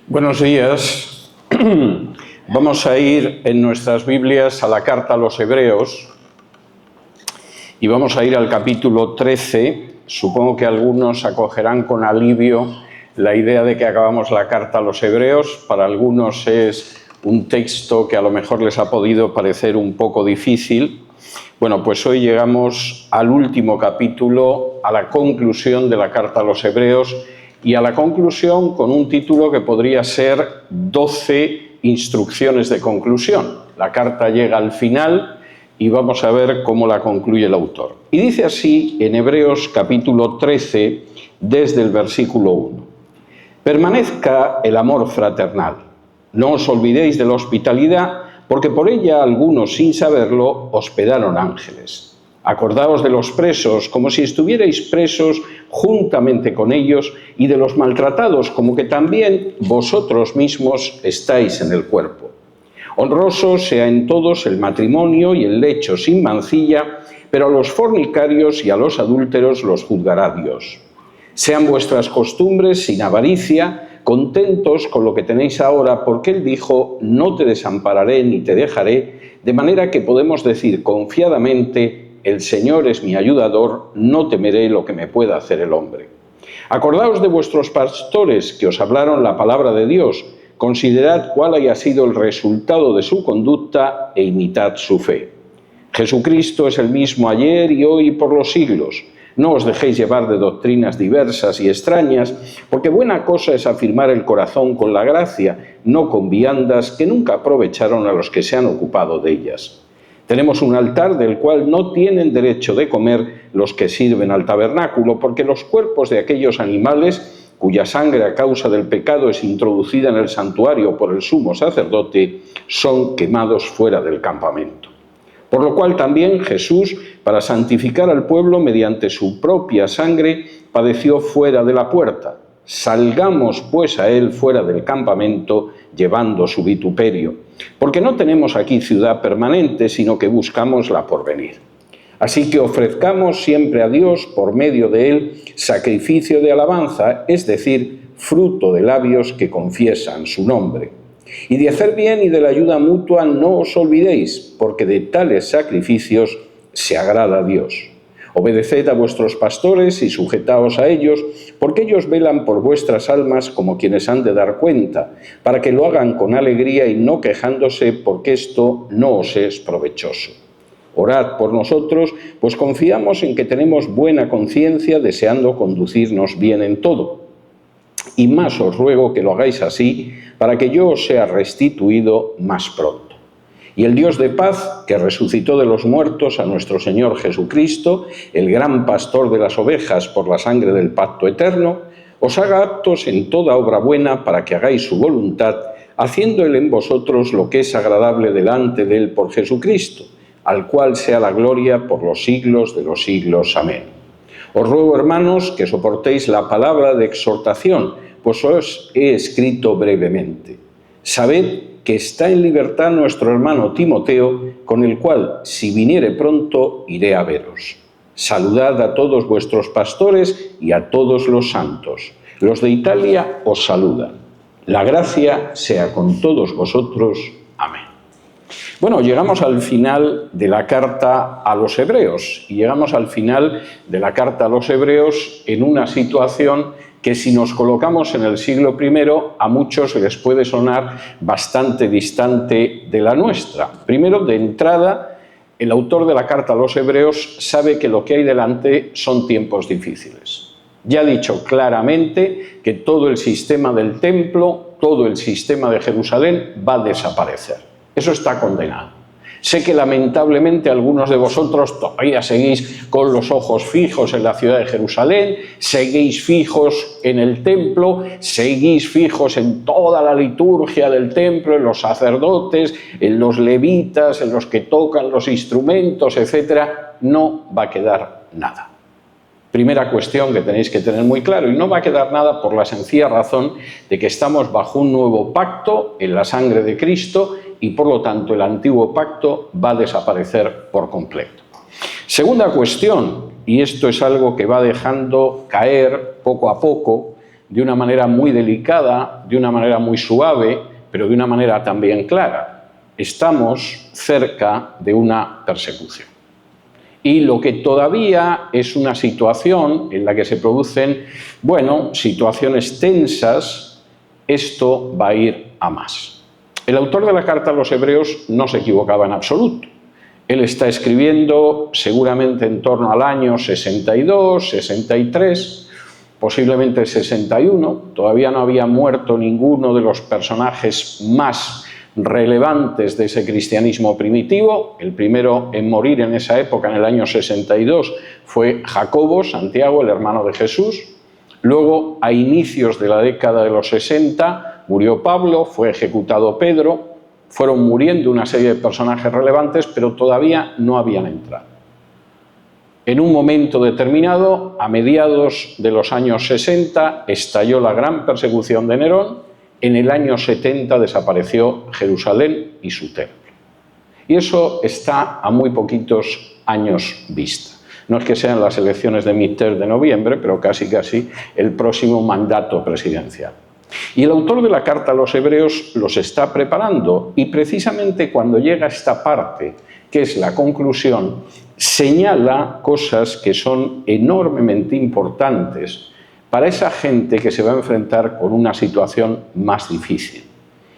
Buenos días. Vamos a ir en nuestras Biblias a la carta a los Hebreos y vamos a ir al capítulo 13. Supongo que algunos acogerán con alivio la idea de que acabamos la carta a los Hebreos. Para algunos es un texto que a lo mejor les ha podido parecer un poco difícil. Bueno, pues hoy llegamos al último capítulo, a la conclusión de la carta a los Hebreos, y a la conclusión con un título que podría ser 12 instrucciones de conclusión. La carta llega al final y vamos a ver cómo la concluye el autor. Y dice así en Hebreos capítulo 13, desde el versículo 1. Permanezca el amor fraternal. No os olvidéis de la hospitalidad, porque por ella algunos, sin saberlo, hospedaron ángeles. Acordaos de los presos como si estuvierais presos juntamente con ellos, y de los maltratados como que también vosotros mismos estáis en el cuerpo. Honroso sea en todos el matrimonio y el lecho sin mancilla, pero a los fornicarios y a los adúlteros los juzgará Dios. Sean vuestras costumbres sin avaricia, contentos con lo que tenéis ahora, porque Él dijo: no te desampararé ni te dejaré, de manera que podemos decir confiadamente: el Señor es mi ayudador, no temeré lo que me pueda hacer el hombre. Acordaos de vuestros pastores que os hablaron la palabra de Dios, considerad cuál haya sido el resultado de su conducta e imitad su fe. Jesucristo es el mismo ayer y hoy y por los siglos. No os dejéis llevar de doctrinas diversas y extrañas, porque buena cosa es afirmar el corazón con la gracia, no con viandas que nunca aprovecharon a los que se han ocupado de ellas. Tenemos un altar del cual no tienen derecho de comer los que sirven al tabernáculo, porque los cuerpos de aquellos animales, cuya sangre a causa del pecado es introducida en el santuario por el sumo sacerdote, son quemados fuera del campamento. Por lo cual también Jesús, para santificar al pueblo mediante su propia sangre, padeció fuera de la puerta. Salgamos pues a él fuera del campamento, llevando su vituperio, porque no tenemos aquí ciudad permanente, sino que buscamos la porvenir. Así que ofrezcamos siempre a Dios, por medio de él, sacrificio de alabanza, es decir, fruto de labios que confiesan su nombre. Y de hacer bien y de la ayuda mutua no os olvidéis, porque de tales sacrificios se agrada a Dios. Obedeced a vuestros pastores y sujetaos a ellos, porque ellos velan por vuestras almas como quienes han de dar cuenta, para que lo hagan con alegría y no quejándose, porque esto no os es provechoso. Orad por nosotros, pues confiamos en que tenemos buena conciencia, deseando conducirnos bien en todo. Y más os ruego que lo hagáis así, para que yo os sea restituido más pronto. Y el Dios de paz, que resucitó de los muertos a nuestro Señor Jesucristo, el gran pastor de las ovejas por la sangre del pacto eterno, os haga aptos en toda obra buena para que hagáis su voluntad, haciendo Él en vosotros lo que es agradable delante de Él por Jesucristo, al cual sea la gloria por los siglos de los siglos. Amén. Os ruego, hermanos, que soportéis la palabra de exhortación, pues os he escrito brevemente. Sabed que está en libertad nuestro hermano Timoteo, con el cual, si viniere pronto, iré a veros. Saludad a todos vuestros pastores y a todos los santos. Los de Italia os saludan. La gracia sea con todos vosotros. Amén. Bueno, llegamos al final de la carta a los Hebreos, y llegamos al final de la carta a los Hebreos en una situación que, si nos colocamos en el siglo I, a muchos les puede sonar bastante distante de la nuestra. Primero, de entrada, el autor de la carta a los Hebreos sabe que lo que hay delante son tiempos difíciles. Ya ha dicho claramente que todo el sistema del templo, todo el sistema de Jerusalén va a desaparecer. Eso está condenado. Sé que lamentablemente algunos de vosotros todavía seguís con los ojos fijos en la ciudad de Jerusalén, seguís fijos en el templo, seguís fijos en toda la liturgia del templo, en los sacerdotes, en los levitas, en los que tocan los instrumentos, etc. No va a quedar nada. Primera cuestión que tenéis que tener muy claro, y no va a quedar nada por la sencilla razón de que estamos bajo un nuevo pacto en la sangre de Cristo, y por lo tanto el antiguo pacto va a desaparecer por completo. Segunda cuestión, y esto es algo que va dejando caer poco a poco, de una manera muy delicada, de una manera muy suave, pero de una manera también clara. Estamos cerca de una persecución. Y lo que todavía es una situación en la que se producen, situaciones tensas, esto va a ir a más. El autor de la carta a los Hebreos no se equivocaba en absoluto. Él está escribiendo seguramente en torno al año 62, 63, posiblemente 61. Todavía no había muerto ninguno de los personajes más relevantes de ese cristianismo primitivo. El primero en morir en esa época, en el año 62, fue Jacobo, Santiago, el hermano de Jesús. Luego, a inicios de la década de los 60, murió Pablo, fue ejecutado Pedro. Fueron muriendo una serie de personajes relevantes, pero todavía no habían entrado. En un momento determinado, a mediados de los años 60, estalló la gran persecución de Nerón. En el año 70 desapareció Jerusalén y su templo. Y eso está a muy poquitos años vista. No es que sean las elecciones de midterm de noviembre, pero casi el próximo mandato presidencial. Y el autor de la carta a los Hebreos los está preparando, y precisamente cuando llega a esta parte, que es la conclusión, señala cosas que son enormemente importantes para esa gente que se va a enfrentar con una situación más difícil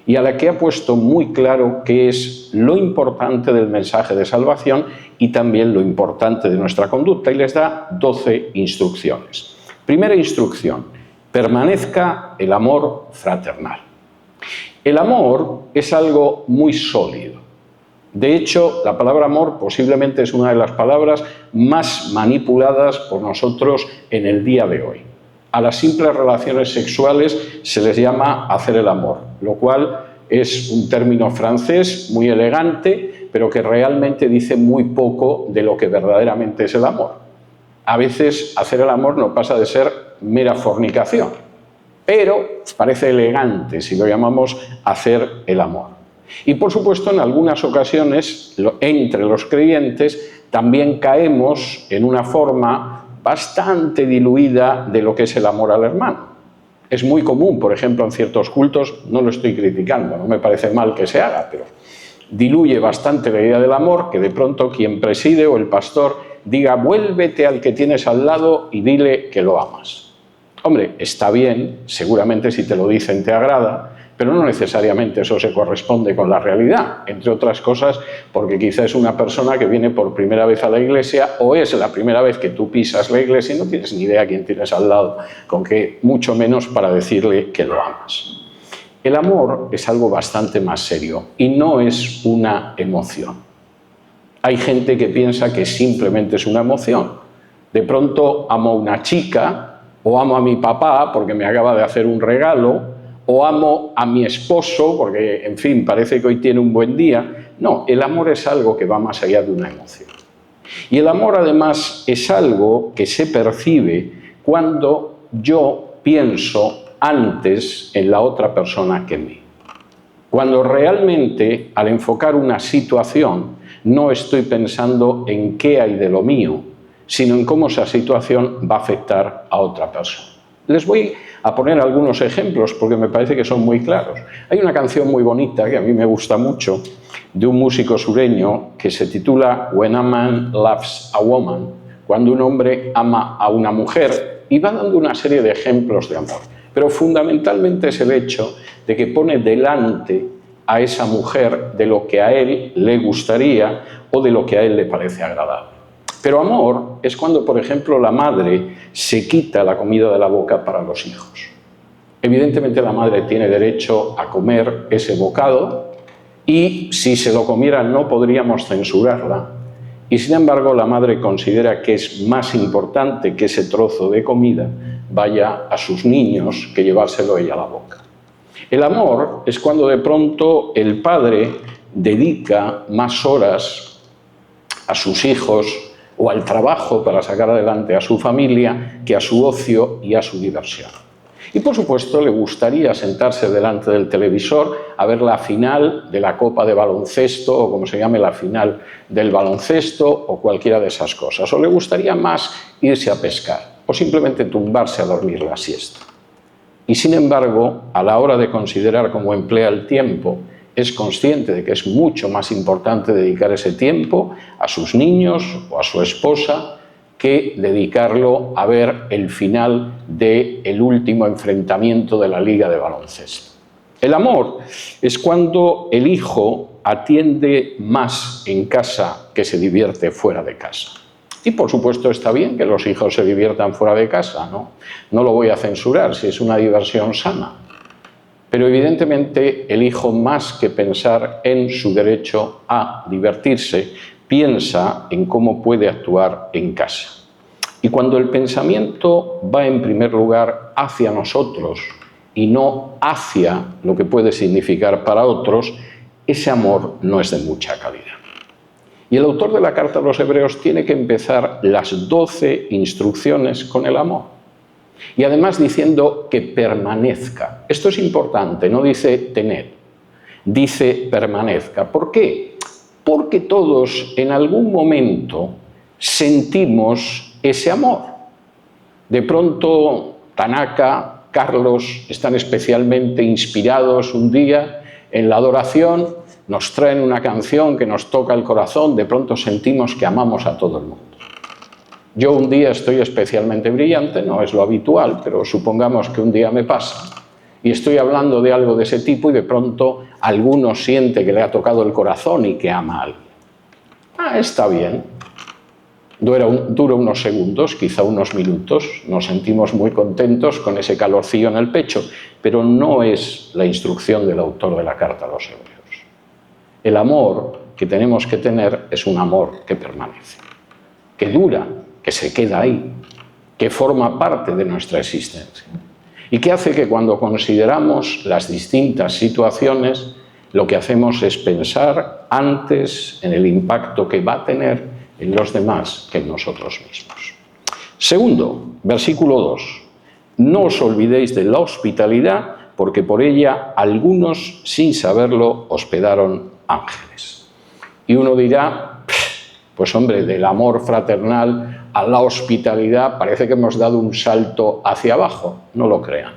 y a la que ha puesto muy claro qué es lo importante del mensaje de salvación y también lo importante de nuestra conducta, y les da 12 instrucciones. Primera instrucción: permanezca el amor fraternal. El amor es algo muy sólido. De hecho, la palabra amor posiblemente es una de las palabras más manipuladas por nosotros en el día de hoy. A las simples relaciones sexuales se les llama hacer el amor, lo cual es un término francés muy elegante, pero que realmente dice muy poco de lo que verdaderamente es el amor. A veces hacer el amor no pasa de ser mera fornicación, pero parece elegante si lo llamamos hacer el amor. Y por supuesto, en algunas ocasiones, entre los creyentes, también caemos en una forma bastante diluida de lo que es el amor al hermano. Es muy común, por ejemplo, en ciertos cultos, no lo estoy criticando, no me parece mal que se haga, pero diluye bastante la idea del amor, que de pronto quien preside o el pastor diga: vuélvete al que tienes al lado y dile que lo amas. Hombre, está bien, seguramente si te lo dicen te agrada, pero no necesariamente eso se corresponde con la realidad, entre otras cosas porque quizá es una persona que viene por primera vez a la iglesia, o es la primera vez que tú pisas la iglesia y no tienes ni idea quién tienes al lado, con que mucho menos para decirle que lo amas. El amor es algo bastante más serio y no es una emoción. Hay gente que piensa que simplemente es una emoción. De pronto amo a una chica, o amo a mi papá porque me acaba de hacer un regalo, o amo a mi esposo porque, en fin, parece que hoy tiene un buen día. No, el amor es algo que va más allá de una emoción. Y el amor, además, es algo que se percibe cuando yo pienso antes en la otra persona que en mí. Cuando realmente, al enfocar una situación, no estoy pensando en qué hay de lo mío, sino en cómo esa situación va a afectar a otra persona. Les voy a poner algunos ejemplos porque me parece que son muy claros. Hay una canción muy bonita que a mí me gusta mucho, de un músico sureño, que se titula When a Man Loves a Woman, cuando un hombre ama a una mujer, y va dando una serie de ejemplos de amor. Pero fundamentalmente es el hecho de que pone delante a esa mujer de lo que a él le gustaría o de lo que a él le parece agradable. Pero amor es cuando, por ejemplo, la madre se quita la comida de la boca para los hijos. Evidentemente la madre tiene derecho a comer ese bocado y si se lo comiera no podríamos censurarla. Y sin embargo la madre considera que es más importante que ese trozo de comida vaya a sus niños que llevárselo ella a la boca. El amor es cuando de pronto el padre dedica más horas a sus hijos o al trabajo para sacar adelante a su familia que a su ocio y a su diversión. Y por supuesto le gustaría sentarse delante del televisor a ver la final de la Copa de baloncesto o como se llame la final del baloncesto o cualquiera de esas cosas. O le gustaría más irse a pescar o simplemente tumbarse a dormir la siesta. Y sin embargo, a la hora de considerar cómo emplea el tiempo, es consciente de que es mucho más importante dedicar ese tiempo a sus niños o a su esposa que dedicarlo a ver el final del último enfrentamiento de la liga de baloncesto. El amor es cuando el hijo atiende más en casa que se divierte fuera de casa. Y por supuesto está bien que los hijos se diviertan fuera de casa, ¿no? No lo voy a censurar si es una diversión sana. Pero evidentemente el hijo, más que pensar en su derecho a divertirse, piensa en cómo puede actuar en casa. Y cuando el pensamiento va en primer lugar hacia nosotros y no hacia lo que puede significar para otros, ese amor no es de mucha calidad. Y el autor de la carta a los Hebreos tiene que empezar las 12 instrucciones con el amor. Y además diciendo que permanezca. Esto es importante, no dice tened, dice permanezca. ¿Por qué? Porque todos en algún momento sentimos ese amor. De pronto, Tanaka, Carlos están especialmente inspirados un día en la adoración, nos traen una canción que nos toca el corazón, de pronto sentimos que amamos a todo el mundo. Yo un día estoy especialmente brillante, no es lo habitual, pero supongamos que un día me pasa y estoy hablando de algo de ese tipo y de pronto alguno siente que le ha tocado el corazón y que ama a alguien. Está bien. Dura unos segundos, quizá unos minutos, nos sentimos muy contentos con ese calorcillo en el pecho, pero no es la instrucción del autor de la carta a los Hebreos. El amor que tenemos que tener es un amor que permanece, que dura, que se queda ahí, que forma parte de nuestra existencia y que hace que cuando consideramos las distintas situaciones, lo que hacemos es pensar antes en el impacto que va a tener en los demás que en nosotros mismos. Segundo, versículo 2. No os olvidéis de la hospitalidad, porque por ella algunos, sin saberlo, hospedaron ángeles. Y uno dirá, pues hombre, del amor fraternal a la hospitalidad parece que hemos dado un salto hacia abajo. No lo crean.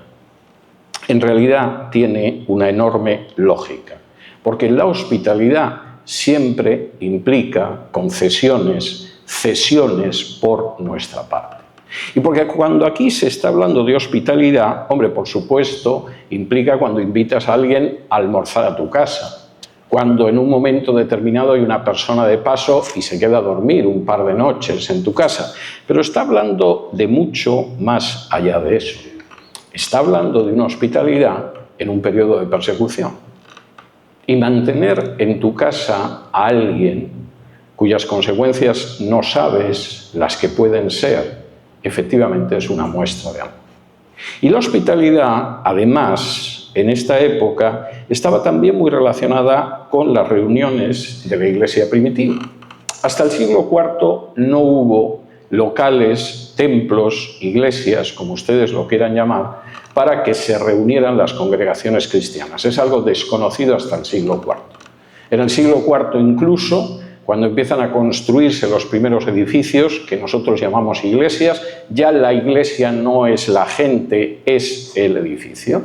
En realidad tiene una enorme lógica, porque la hospitalidad siempre implica concesiones, cesiones por nuestra parte. Y porque cuando aquí se está hablando de hospitalidad, hombre, por supuesto, implica cuando invitas a alguien a almorzar a tu casa, cuando en un momento determinado hay una persona de paso y se queda a dormir un par de noches en tu casa. Pero está hablando de mucho más allá de eso. Está hablando de una hospitalidad en un periodo de persecución. Y mantener en tu casa a alguien cuyas consecuencias no sabes las que pueden ser, efectivamente es una muestra de amor. Y la hospitalidad, además, en esta época, estaba también muy relacionada con las reuniones de la Iglesia primitiva. Hasta el siglo IV no hubo locales, templos, iglesias, como ustedes lo quieran llamar, para que se reunieran las congregaciones cristianas. Es algo desconocido hasta el siglo IV. En el siglo IV incluso, cuando empiezan a construirse los primeros edificios, que nosotros llamamos iglesias, ya la iglesia no es la gente, es el edificio.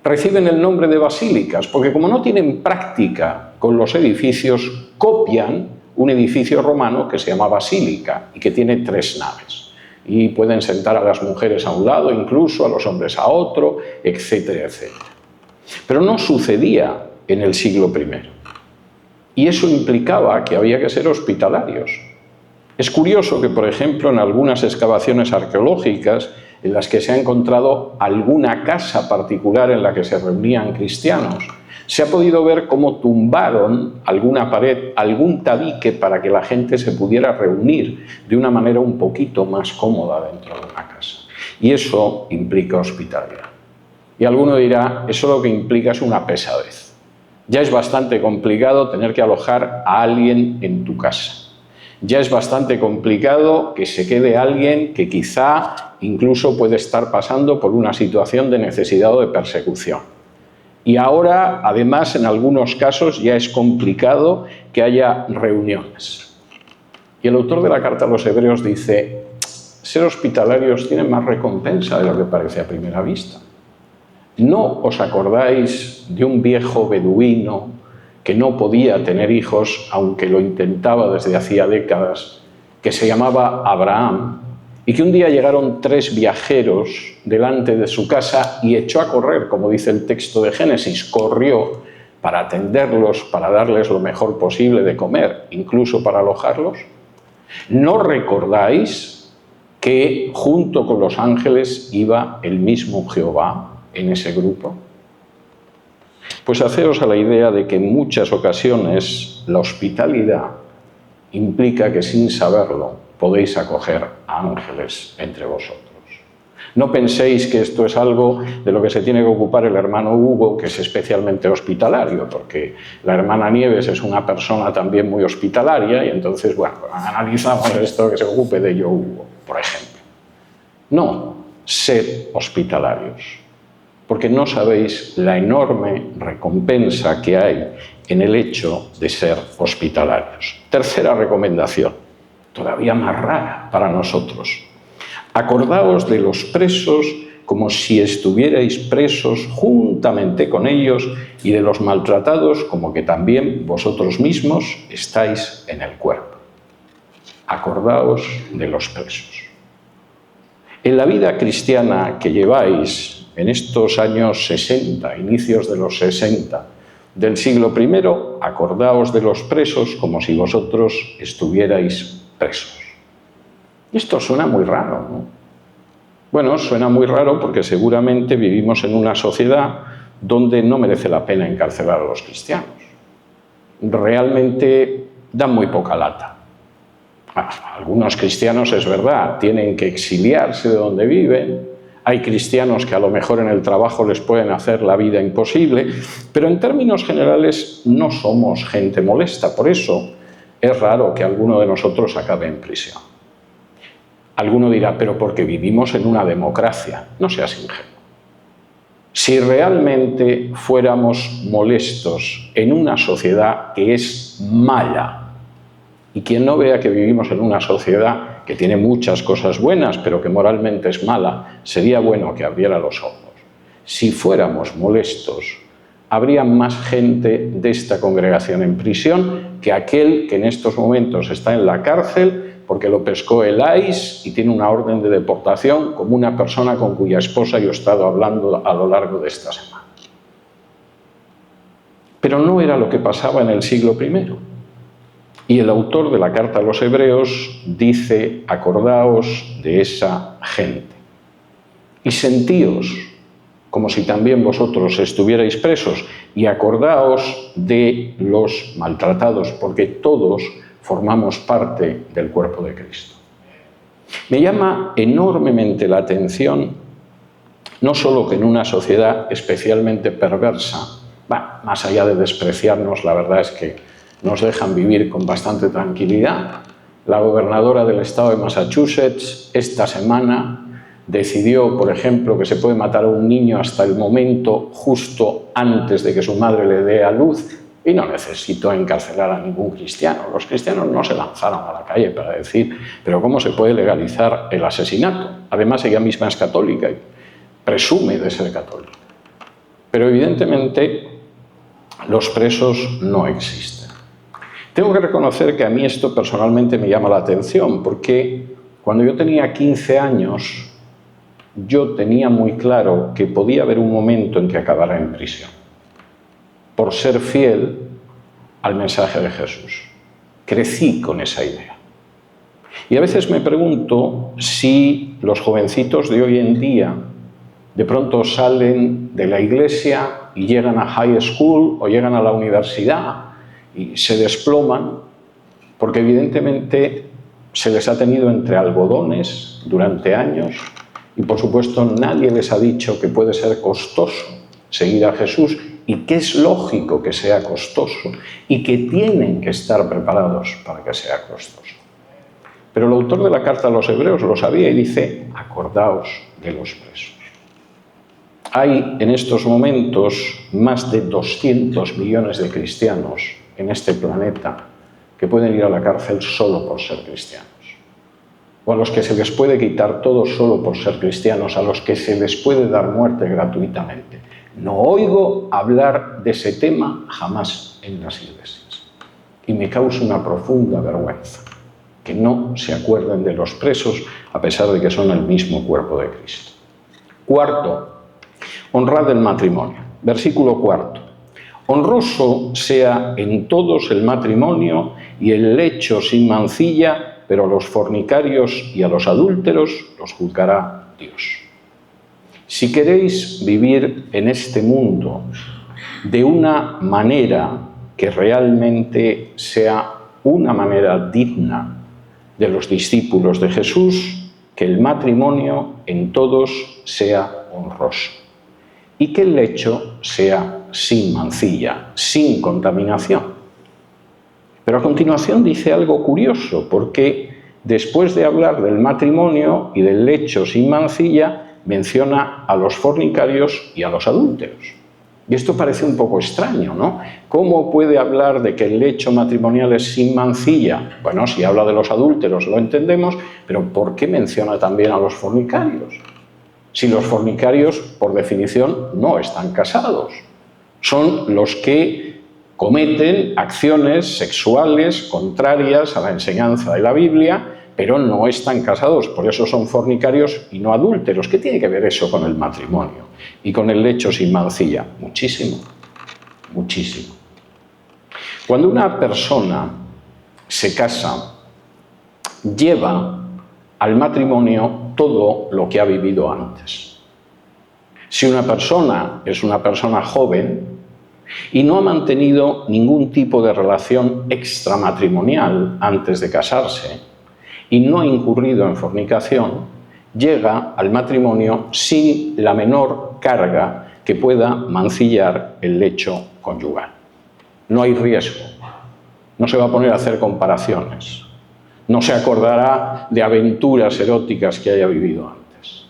Reciben el nombre de basílicas, porque como no tienen práctica con los edificios, copian un edificio romano que se llama basílica y que tiene 3 naves. Y pueden sentar a las mujeres a un lado, incluso a los hombres a otro, etcétera, etcétera. Pero no sucedía en el siglo I. Y eso implicaba que había que ser hospitalarios. Es curioso que, por ejemplo, en algunas excavaciones arqueológicas en las que se ha encontrado alguna casa particular en la que se reunían cristianos, se ha podido ver cómo tumbaron alguna pared, algún tabique para que la gente se pudiera reunir de una manera un poquito más cómoda dentro de una casa. Y eso implica hospitalidad. Y alguno dirá, eso lo que implica es una pesadez. Ya es bastante complicado tener que alojar a alguien en tu casa. Ya es bastante complicado que se quede alguien que quizá incluso puede estar pasando por una situación de necesidad o de persecución. Y ahora, además, en algunos casos ya es complicado que haya reuniones. Y el autor de la carta a los Hebreos dice, ser hospitalarios tiene más recompensa de lo que parece a primera vista. ¿No os acordáis de un viejo beduino que no podía tener hijos, aunque lo intentaba desde hacía décadas, que se llamaba Abraham, y que un día llegaron 3 viajeros delante de su casa y echó a correr, como dice el texto de Génesis, corrió para atenderlos, para darles lo mejor posible de comer, incluso para alojarlos? ¿No recordáis que junto con los ángeles iba el mismo Jehová en ese grupo? Pues haceos a la idea de que en muchas ocasiones la hospitalidad implica que sin saberlo podéis acoger a ángeles entre vosotros. No penséis que esto es algo de lo que se tiene que ocupar el hermano Hugo, que es especialmente hospitalario, porque la hermana Nieves es una persona también muy hospitalaria y entonces, bueno, analizamos esto, que se ocupe de ello Hugo, por ejemplo. No, sed hospitalarios, porque no sabéis la enorme recompensa que hay en el hecho de ser hospitalarios. Tercera recomendación, todavía más rara para nosotros. Acordaos de los presos como si estuvierais presos juntamente con ellos y de los maltratados como que también vosotros mismos estáis en el cuerpo. Acordaos de los presos. En la vida cristiana que lleváis en estos años 60, inicios de los 60 del siglo I, acordaos de los presos como si vosotros estuvierais presos. Esto suena muy raro, ¿no? Bueno, suena muy raro porque seguramente vivimos en una sociedad donde no merece la pena encarcelar a los cristianos. Realmente dan muy poca lata. Algunos cristianos, es verdad, tienen que exiliarse de donde viven. Hay cristianos que a lo mejor en el trabajo les pueden hacer la vida imposible, pero en términos generales no somos gente molesta. Por eso es raro que alguno de nosotros acabe en prisión. Alguno dirá, pero porque vivimos en una democracia. No seas ingenuo. Si realmente fuéramos molestos en una sociedad que es mala, y quien no vea que vivimos en una sociedad que tiene muchas cosas buenas, pero que moralmente es mala, sería bueno que abriera los ojos. Si fuéramos molestos, habría más gente de esta congregación en prisión que aquel que en estos momentos está en la cárcel porque lo pescó el ICE y tiene una orden de deportación, como una persona con cuya esposa yo he estado hablando a lo largo de esta semana. Pero no era lo que pasaba en el siglo I. Y el autor de la carta a los Hebreos dice, acordaos de esa gente y sentíos como si también vosotros estuvierais presos, y acordaos de los maltratados, porque todos formamos parte del cuerpo de Cristo. Me llama enormemente la atención, no solo que en una sociedad especialmente perversa, más allá de despreciarnos, la verdad es que nos dejan vivir con bastante tranquilidad. La gobernadora del estado de Massachusetts esta semana decidió, por ejemplo, que se puede matar a un niño hasta el momento justo antes de que su madre le dé a luz, y no necesitó encarcelar a ningún cristiano. Los cristianos no se lanzaron a la calle para decir, pero ¿cómo se puede legalizar el asesinato? Además, ella misma es católica y presume de ser católica. Pero evidentemente los presos no existen. Tengo que reconocer que a mí esto personalmente me llama la atención, porque cuando yo tenía 15 años, yo tenía muy claro que podía haber un momento en que acabara en prisión, por ser fiel al mensaje de Jesús. Crecí con esa idea. Y a veces me pregunto si los jovencitos de hoy en día de pronto salen de la iglesia y llegan a high school o llegan a la universidad y se desploman porque evidentemente se les ha tenido entre algodones durante años y por supuesto nadie les ha dicho que puede ser costoso seguir a Jesús y que es lógico que sea costoso y que tienen que estar preparados para que sea costoso. Pero el autor de la carta a los Hebreos lo sabía y dice, acordaos de los presos. Hay en estos momentos más de 200 millones de cristianos en este planeta que pueden ir a la cárcel solo por ser cristianos. o a los que se les puede quitar todo solo por ser cristianos, a los que se les puede dar muerte gratuitamente. No oigo hablar de ese tema jamás en las iglesias. Y me causa una profunda vergüenza que no se acuerden de los presos a pesar de que son el mismo cuerpo de Cristo. Cuarto, honrad el matrimonio. Versículo 4. Honroso sea en todos el matrimonio y el lecho sin mancilla, pero a los fornicarios y a los adúlteros los juzgará Dios. Si queréis vivir en este mundo de una manera que realmente sea una manera digna de los discípulos de Jesús, que el matrimonio en todos sea honroso y que el lecho sea sin mancilla, sin contaminación. Pero a continuación dice algo curioso, porque después de hablar del matrimonio y del lecho sin mancilla, menciona a los fornicarios y a los adúlteros. Y esto parece un poco extraño, ¿no? ¿Cómo puede hablar de que el lecho matrimonial es sin mancilla? Bueno, si habla de los adúlteros lo entendemos, pero ¿por qué menciona también a los fornicarios? Si los fornicarios, por definición, no están casados. Son los que cometen acciones sexuales contrarias a la enseñanza de la Biblia, pero no están casados, por eso son fornicarios y no adúlteros. ¿Qué tiene que ver eso con el matrimonio y con el lecho sin mancilla? Muchísimo, muchísimo. Cuando una persona se casa, lleva al matrimonio todo lo que ha vivido antes. Si una persona es una persona joven y no ha mantenido ningún tipo de relación extramatrimonial antes de casarse y no ha incurrido en fornicación, llega al matrimonio sin la menor carga que pueda mancillar el lecho conyugal. No hay riesgo, no se va a poner a hacer comparaciones, no se acordará de aventuras eróticas que haya vivido antes.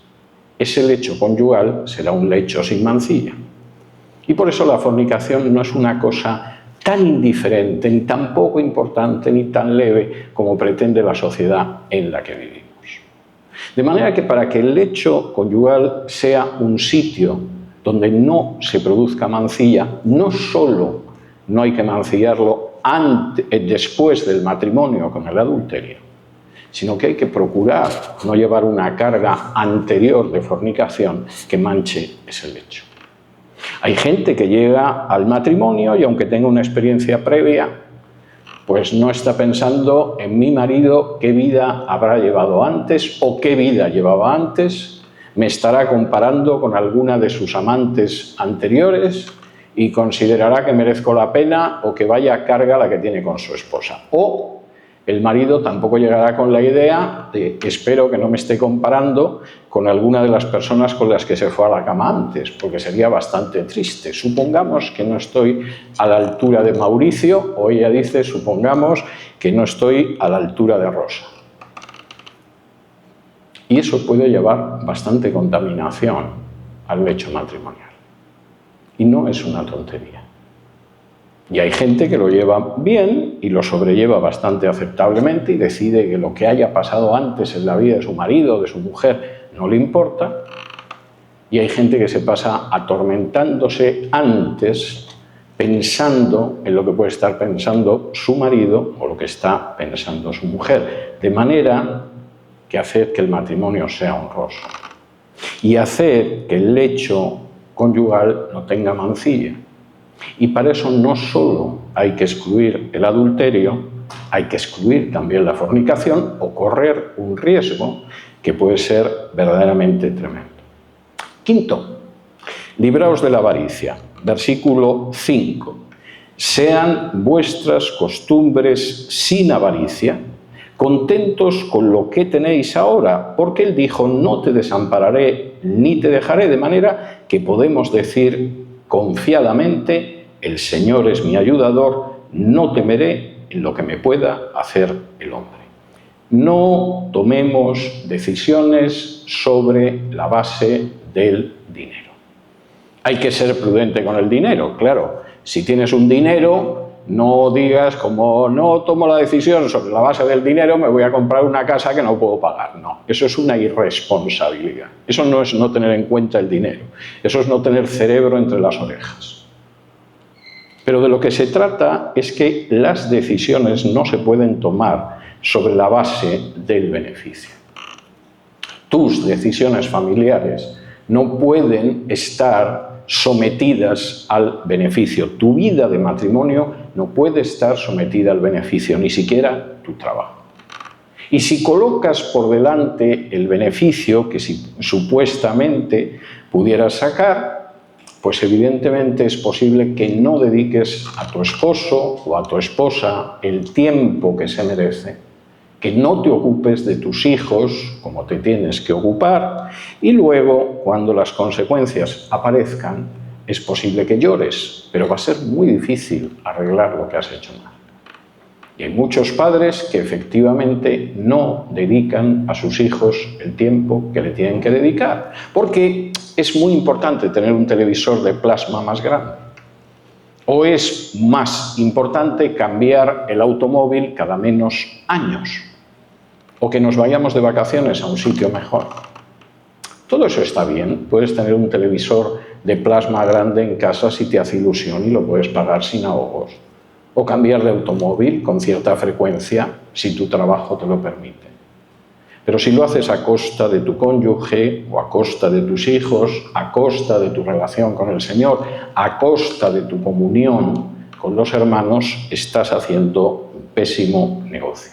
Ese lecho conyugal será un lecho sin mancilla. Y por eso la fornicación no es una cosa tan indiferente, ni tan poco importante, ni tan leve como pretende la sociedad en la que vivimos. De manera que para que el lecho conyugal sea un sitio donde no se produzca mancilla, no solo no hay que mancillarlo después del matrimonio con el adulterio, sino que hay que procurar no llevar una carga anterior de fornicación que manche ese lecho. Hay gente que llega al matrimonio y aunque tenga una experiencia previa, pues no está pensando en mi marido qué vida habrá llevado antes o qué vida llevaba antes, me estará comparando con alguna de sus amantes anteriores y considerará que merezco la pena o que vaya carga la que tiene con su esposa. O el marido tampoco llegará con la idea de espero que no me esté comparando con alguna de las personas con las que se fue a la cama antes, porque sería bastante triste. Supongamos que no estoy a la altura de Mauricio, o ella dice, supongamos que no estoy a la altura de Rosa. Y eso puede llevar bastante contaminación al lecho matrimonial. Y no es una tontería. Y hay gente que lo lleva bien y lo sobrelleva bastante aceptablemente y decide que lo que haya pasado antes en la vida de su marido o de su mujer no le importa. Y hay gente que se pasa atormentándose antes pensando en lo que puede estar pensando su marido o lo que está pensando su mujer. De manera que hacer que el matrimonio sea honroso y hacer que el lecho conyugal no tenga mancilla. Y para eso no solo hay que excluir el adulterio, hay que excluir también la fornicación o correr un riesgo que puede ser verdaderamente tremendo. Quinto, libraos de la avaricia. Versículo 5. Sean vuestras costumbres sin avaricia, contentos con lo que tenéis ahora, porque Él dijo, no te desampararé ni te dejaré, de manera que podemos decir confiadamente, el Señor es mi ayudador, no temeré en lo que me pueda hacer el hombre. No tomemos decisiones sobre la base del dinero. Hay que ser prudente con el dinero, claro. Si tienes un dinero, No digas, como no tomo la decisión sobre la base del dinero, me voy a comprar una casa que no puedo pagar. No, eso es una irresponsabilidad. Eso no es no tener en cuenta el dinero. Eso es no tener cerebro entre las orejas. Pero de lo que se trata es que las decisiones no se pueden tomar sobre la base del beneficio. Tus decisiones familiares no pueden estar sometidas al beneficio. Tu vida de matrimonio no puede estar sometida al beneficio, ni siquiera tu trabajo. Y si colocas por delante el beneficio que supuestamente pudieras sacar, pues evidentemente es posible que no dediques a tu esposo o a tu esposa el tiempo que se merece, que no te ocupes de tus hijos como te tienes que ocupar, y luego, cuando las consecuencias aparezcan, es posible que llores, pero va a ser muy difícil arreglar lo que has hecho mal. Y hay muchos padres que efectivamente no dedican a sus hijos el tiempo que le tienen que dedicar, porque es muy importante tener un televisor de plasma más grande. O es más importante cambiar el automóvil cada menos años. O que nos vayamos de vacaciones a un sitio mejor. Todo eso está bien. Puedes tener un televisor de plasma grande en casa si te hace ilusión y lo puedes pagar sin ahogos. O cambiar de automóvil con cierta frecuencia si tu trabajo te lo permite. Pero si lo haces a costa de tu cónyuge o a costa de tus hijos, a costa de tu relación con el Señor, a costa de tu comunión con los hermanos, estás haciendo un pésimo negocio.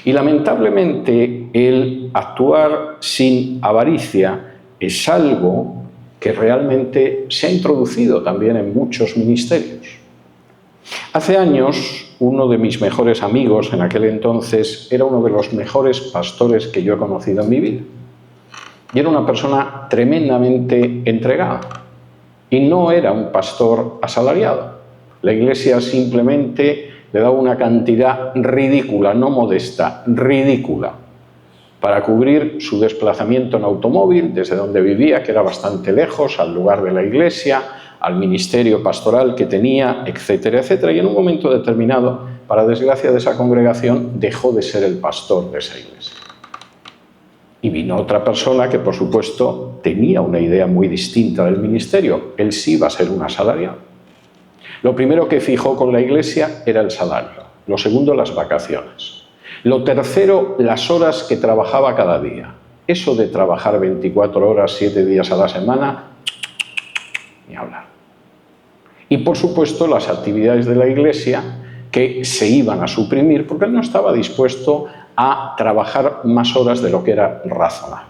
Y lamentablemente el actuar sin avaricia es algo que realmente se ha introducido también en muchos ministerios. Hace años, uno de mis mejores amigos en aquel entonces era uno de los mejores pastores que yo he conocido en mi vida. Y era una persona tremendamente entregada. Y no era un pastor asalariado. La iglesia simplemente le daba una cantidad ridícula, no modesta, ridícula, para cubrir su desplazamiento en automóvil desde donde vivía, que era bastante lejos, al lugar de la iglesia, al ministerio pastoral que tenía, etcétera, etcétera. Y en un momento determinado, para desgracia de esa congregación, dejó de ser el pastor de esa iglesia. Y vino otra persona que, por supuesto, tenía una idea muy distinta del ministerio. Él sí iba a ser un asalariado. Lo primero que fijó con la iglesia era el salario. Lo segundo, las vacaciones. Lo tercero, las horas que trabajaba cada día. Eso de trabajar 24 horas, 7 días a la semana, ni hablar. Y, por supuesto, las actividades de la iglesia que se iban a suprimir porque él no estaba dispuesto a trabajar más horas de lo que era razonable.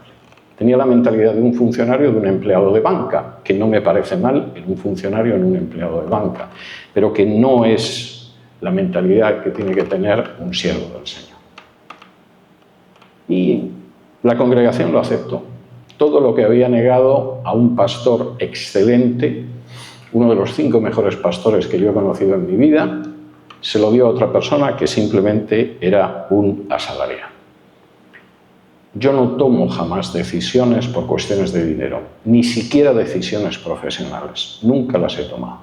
Tenía la mentalidad de un funcionario, de un empleado de banca, que no me parece mal en un funcionario, en un empleado de banca, pero que no es la mentalidad que tiene que tener un siervo del Señor. Y la congregación lo aceptó. Todo lo que había negado a un pastor excelente, uno de los 5 mejores pastores que yo he conocido en mi vida, se lo dio a otra persona que simplemente era un asalariado. Yo no tomo jamás decisiones por cuestiones de dinero, ni siquiera decisiones profesionales. Nunca las he tomado.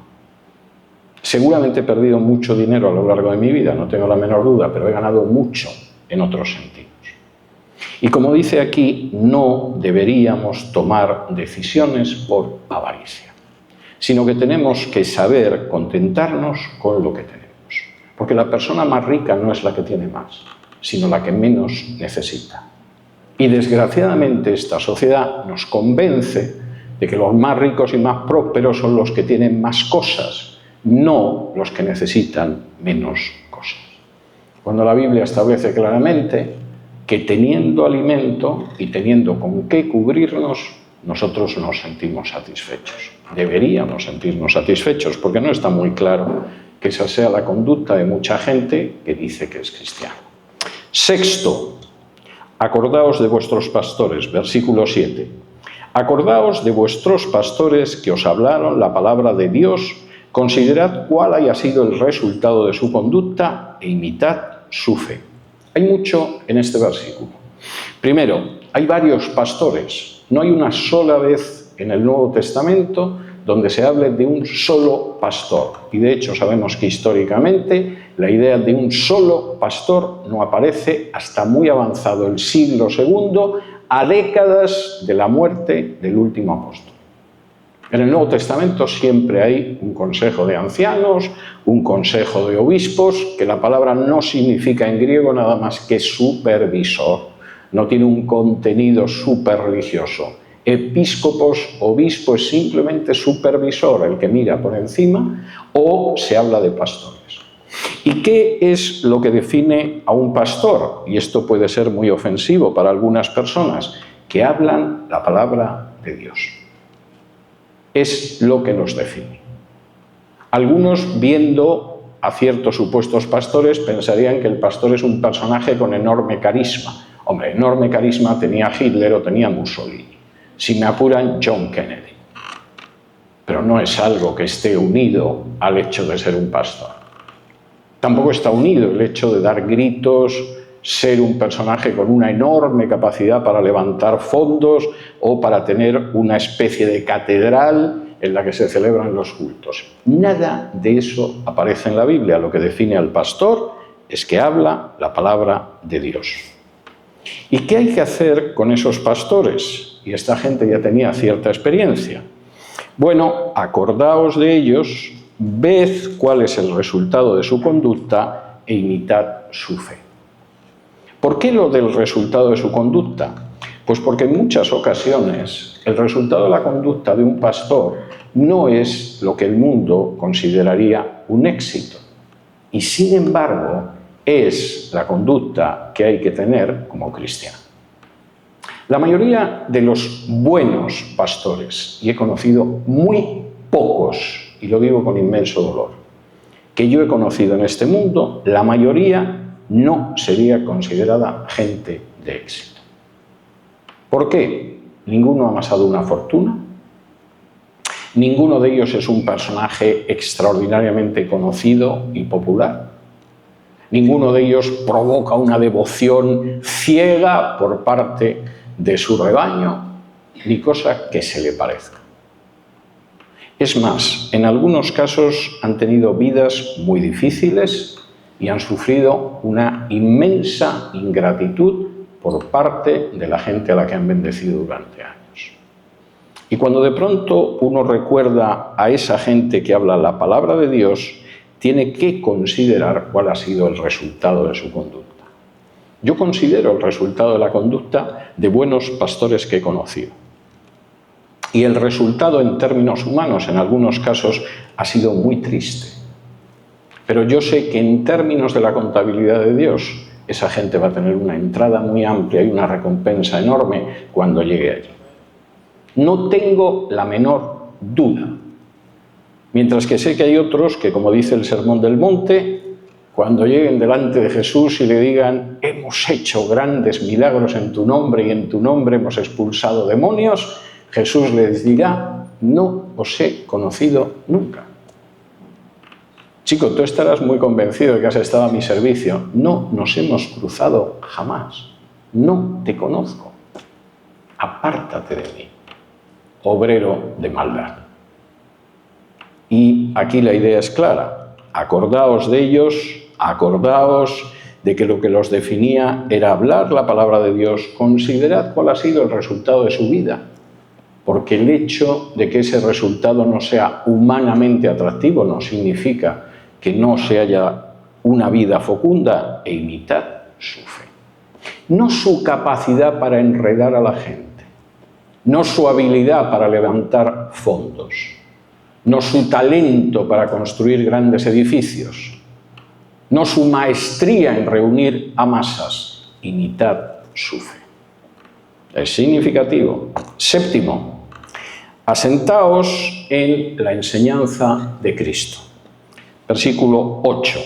Seguramente he perdido mucho dinero a lo largo de mi vida, no tengo la menor duda, pero he ganado mucho en otros sentidos. Y como dice aquí, no deberíamos tomar decisiones por avaricia, sino que tenemos que saber contentarnos con lo que tenemos. Porque la persona más rica no es la que tiene más, sino la que menos necesita. Y desgraciadamente esta sociedad nos convence de que los más ricos y más prósperos son los que tienen más cosas, no los que necesitan menos cosas. Cuando la Biblia establece claramente que teniendo alimento y teniendo con qué cubrirnos, nosotros nos sentimos satisfechos. Deberíamos sentirnos satisfechos porque no está muy claro que esa sea la conducta de mucha gente que dice que es cristiano. Sexto, acordaos de vuestros pastores, versículo 7. Acordaos de vuestros pastores que os hablaron la palabra de Dios, considerad cuál haya sido el resultado de su conducta e imitad su fe. Hay mucho en este versículo. Primero, hay varios pastores. No hay una sola vez en el Nuevo Testamento donde se hable de un solo pastor. Y de hecho sabemos que históricamente la idea de un solo pastor no aparece hasta muy avanzado el siglo II, a décadas de la muerte del último apóstol. En el Nuevo Testamento siempre hay un consejo de ancianos, un consejo de obispos, que la palabra no significa en griego nada más que supervisor, no tiene un contenido superreligioso. Episcopos, obispo es simplemente supervisor, el que mira por encima, o se habla de pastores. ¿Y qué es lo que define a un pastor? Y esto puede ser muy ofensivo para algunas personas, que hablan la palabra de Dios. Es lo que los define. Algunos, viendo a ciertos supuestos pastores, pensarían que el pastor es un personaje con enorme carisma. Hombre, enorme carisma tenía Hitler o tenía Mussolini. Si me apuran, John Kennedy. Pero no es algo que esté unido al hecho de ser un pastor. Tampoco está unido el hecho de dar gritos, ser un personaje con una enorme capacidad para levantar fondos o para tener una especie de catedral en la que se celebran los cultos. Nada de eso aparece en la Biblia. Lo que define al pastor es que habla la palabra de Dios. ¿Y qué hay que hacer con esos pastores? Y esta gente ya tenía cierta experiencia. Bueno, acordaos de ellos, ved cuál es el resultado de su conducta e imitad su fe. ¿Por qué lo del resultado de su conducta? Pues porque en muchas ocasiones el resultado de la conducta de un pastor no es lo que el mundo consideraría un éxito. Y sin embargo, es la conducta que hay que tener como cristiano. La mayoría de los buenos pastores, y he conocido muy pocos, y lo digo con inmenso dolor, que yo he conocido en este mundo, la mayoría no sería considerada gente de éxito. ¿Por qué? Ninguno ha amasado una fortuna, ninguno de ellos es un personaje extraordinariamente conocido y popular, ninguno de ellos provoca una devoción ciega por parte de su rebaño, ni cosa que se le parezca. Es más, en algunos casos han tenido vidas muy difíciles y han sufrido una inmensa ingratitud por parte de la gente a la que han bendecido durante años. Y cuando de pronto uno recuerda a esa gente que habla la palabra de Dios, tiene que considerar cuál ha sido el resultado de su conducta. Yo considero el resultado de la conducta de buenos pastores que he conocido. Y el resultado en términos humanos, en algunos casos, ha sido muy triste. Pero yo sé que en términos de la contabilidad de Dios, esa gente va a tener una entrada muy amplia y una recompensa enorme cuando llegue allí. No tengo la menor duda. Mientras que sé que hay otros que, como dice el Sermón del Monte, cuando lleguen delante de Jesús y le digan hemos hecho grandes milagros en tu nombre y en tu nombre hemos expulsado demonios, Jesús les dirá no os he conocido nunca. Chico, tú estarás muy convencido de que has estado a mi servicio. No nos hemos cruzado jamás. No te conozco. Apártate de mí, obrero de maldad. Y aquí la idea es clara. Acordaos de ellos, acordaos de que lo que los definía era hablar la palabra de Dios. Considerad cuál ha sido el resultado de su vida. Porque el hecho de que ese resultado no sea humanamente atractivo no significa que no se haya una vida fecunda, e imitad su fe. No su capacidad para enredar a la gente, no su habilidad para levantar fondos, no su talento para construir grandes edificios, no su maestría en reunir a masas, imitad su fe. Es significativo. Séptimo, asentaos en la enseñanza de Cristo. Versículo 8.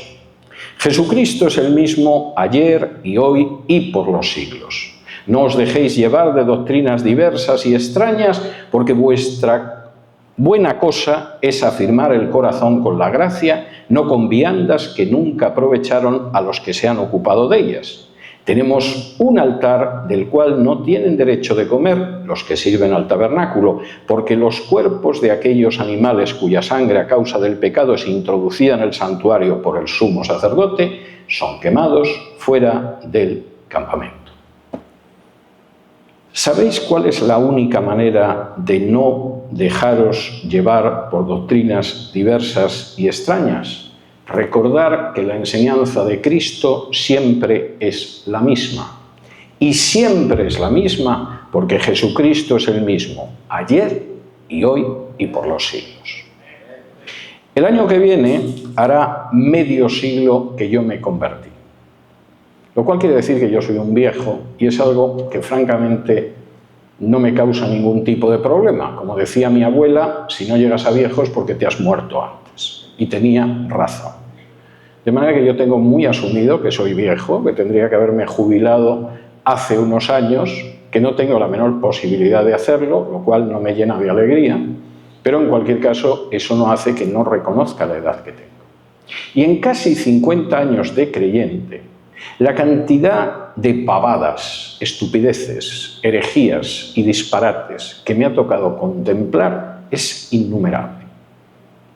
Jesucristo es el mismo ayer y hoy y por los siglos. No os dejéis llevar de doctrinas diversas y extrañas, porque vuestra buena cosa es afirmar el corazón con la gracia, no con viandas que nunca aprovecharon a los que se han ocupado de ellas. Tenemos un altar del cual no tienen derecho de comer los que sirven al tabernáculo, porque los cuerpos de aquellos animales cuya sangre a causa del pecado es introducida en el santuario por el sumo sacerdote son quemados fuera del campamento. ¿Sabéis cuál es la única manera de no dejaros llevar por doctrinas diversas y extrañas? Recordar que la enseñanza de Cristo siempre es la misma. Y siempre es la misma porque Jesucristo es el mismo, ayer y hoy y por los siglos. El año que viene hará medio siglo que yo me convertí. Lo cual quiere decir que yo soy un viejo y es algo que francamente no me causa ningún tipo de problema. Como decía mi abuela, si no llegas a viejo es porque te has muerto antes. Y tenía razón. De manera que yo tengo muy asumido que soy viejo, que tendría que haberme jubilado hace unos años, que no tengo la menor posibilidad de hacerlo, lo cual no me llena de alegría, pero en cualquier caso eso no hace que no reconozca la edad que tengo. Y en casi 50 años de creyente, la cantidad de pavadas, estupideces, herejías y disparates que me ha tocado contemplar es innumerable.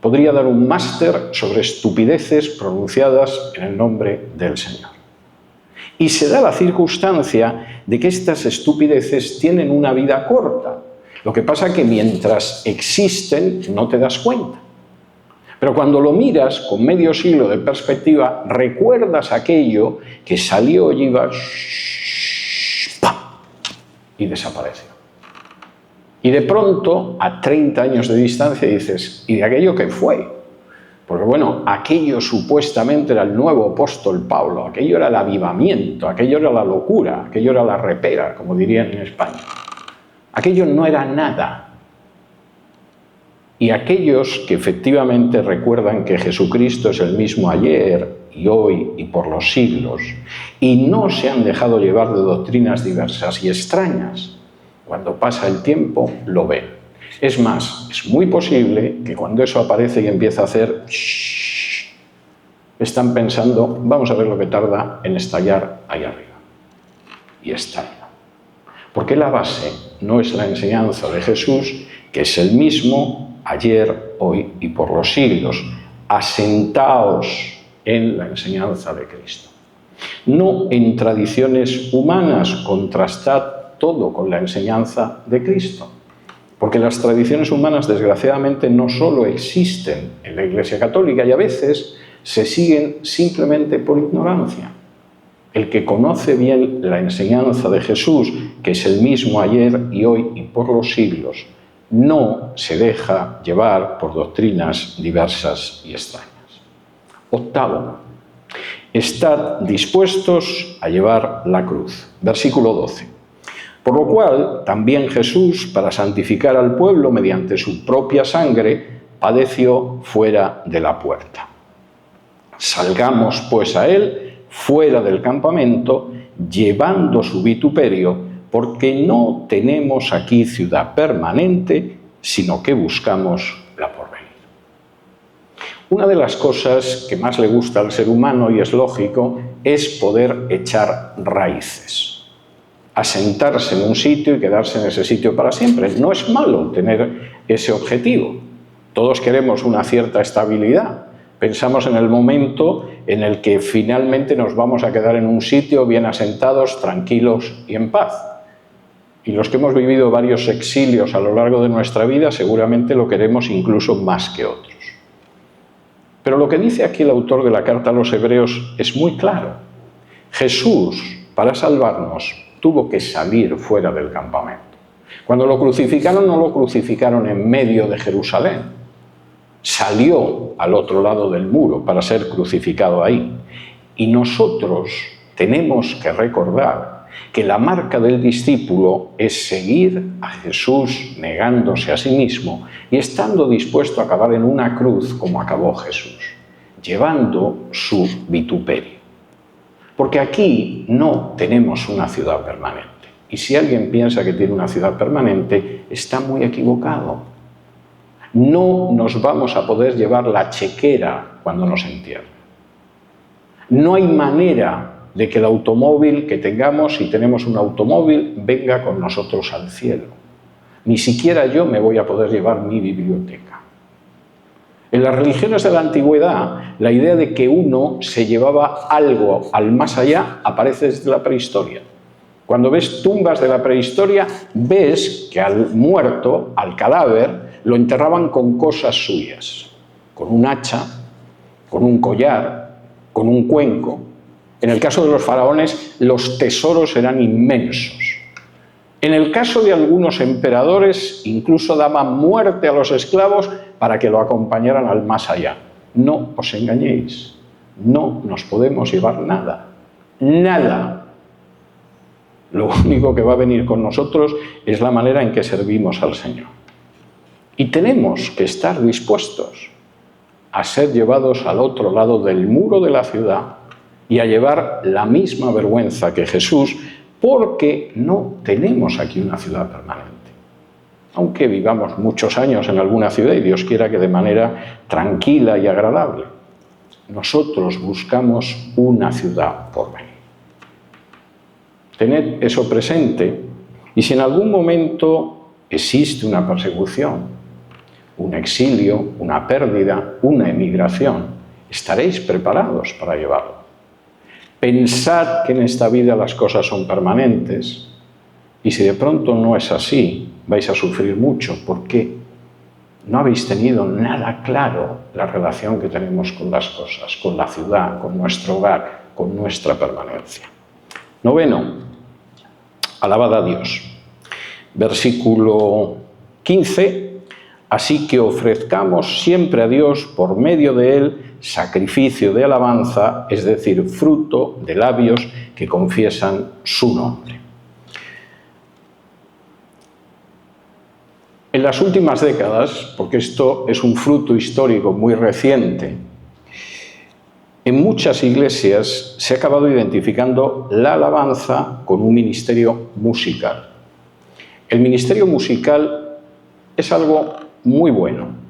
Podría dar un máster sobre estupideces pronunciadas en el nombre del Señor. Y se da la circunstancia de que estas estupideces tienen una vida corta. Lo que pasa es que mientras existen no te das cuenta. Pero cuando lo miras con medio siglo de perspectiva, recuerdas aquello que salió y iba y desapareció. Y de pronto, a 30 años de distancia, dices, ¿y de aquello qué fue? Porque bueno, aquello supuestamente era el nuevo apóstol Pablo, aquello era el avivamiento, aquello era la locura, aquello era la repera, como dirían en España. Aquello no era nada. Y aquellos que efectivamente recuerdan que Jesucristo es el mismo ayer y hoy y por los siglos, y no se han dejado llevar de doctrinas diversas y extrañas, cuando pasa el tiempo lo ven. Es más, es muy posible que cuando eso aparece y empieza a hacer están pensando, vamos a ver lo que tarda en estallar ahí arriba. Y estalla. Porque la base no es la enseñanza de Jesús, que es el mismo ayer, hoy y por los siglos. Asentaos en la enseñanza de Cristo. No en tradiciones humanas, contrastad todo con la enseñanza de Cristo. Porque las tradiciones humanas, desgraciadamente, no solo existen en la Iglesia Católica y a veces se siguen simplemente por ignorancia. El que conoce bien la enseñanza de Jesús, que es el mismo ayer y hoy y por los siglos, no se deja llevar por doctrinas diversas y extrañas. Octavo, estad dispuestos a llevar la cruz. Versículo 12. Por lo cual, también Jesús, para santificar al pueblo mediante su propia sangre, padeció fuera de la puerta. Salgamos pues a él fuera del campamento, llevando su vituperio, porque no tenemos aquí ciudad permanente, sino que buscamos la porvenir. Una de las cosas que más le gusta al ser humano, y es lógico, es poder echar raíces. Asentarse en un sitio y quedarse en ese sitio para siempre. No es malo tener ese objetivo. Todos queremos una cierta estabilidad. Pensamos en el momento en el que finalmente nos vamos a quedar en un sitio bien asentados, tranquilos y en paz. Y los que hemos vivido varios exilios a lo largo de nuestra vida seguramente lo queremos incluso más que otros. Pero lo que dice aquí el autor de la carta a los Hebreos es muy claro. Jesús, para salvarnos, tuvo que salir fuera del campamento. Cuando lo crucificaron, no lo crucificaron en medio de Jerusalén. Salió al otro lado del muro para ser crucificado ahí. Y nosotros tenemos que recordar que la marca del discípulo es seguir a Jesús negándose a sí mismo y estando dispuesto a acabar en una cruz como acabó Jesús, llevando su vituperio. Porque aquí no tenemos una ciudad permanente. Y si alguien piensa que tiene una ciudad permanente, está muy equivocado. No nos vamos a poder llevar la chequera cuando nos entierren. No hay manera de que el automóvil que tengamos, si tenemos un automóvil, venga con nosotros al cielo. Ni siquiera yo me voy a poder llevar mi biblioteca. En las religiones de la antigüedad, la idea de que uno se llevaba algo al más allá aparece desde la prehistoria. Cuando ves tumbas de la prehistoria, ves que al muerto, al cadáver, lo enterraban con cosas suyas, con un hacha, con un collar, con un cuenco. En el caso de los faraones, los tesoros eran inmensos. En el caso de algunos emperadores, incluso daban muerte a los esclavos para que lo acompañaran al más allá. No os engañéis, no nos podemos llevar nada, nada. Lo único que va a venir con nosotros es la manera en que servimos al Señor. Y tenemos que estar dispuestos a ser llevados al otro lado del muro de la ciudad y a llevar la misma vergüenza que Jesús, porque no tenemos aquí una ciudad permanente. Aunque vivamos muchos años en alguna ciudad y Dios quiera que de manera tranquila y agradable, nosotros buscamos una ciudad por venir. Tened eso presente, y si en algún momento existe una persecución, un exilio, una pérdida, una emigración, estaréis preparados para llevarlo. Pensad que en esta vida las cosas son permanentes, y si de pronto no es así, vais a sufrir mucho, porque no habéis tenido nada claro la relación que tenemos con las cosas, con la ciudad, con nuestro hogar, con nuestra permanencia. 9. Alabad a Dios. Versículo 15. Así que ofrezcamos siempre a Dios por medio de Él sacrificio de alabanza, es decir, fruto de labios que confiesan su nombre. En las últimas décadas, porque esto es un fruto histórico muy reciente, en muchas iglesias se ha acabado identificando la alabanza con un ministerio musical. El ministerio musical es algo muy bueno.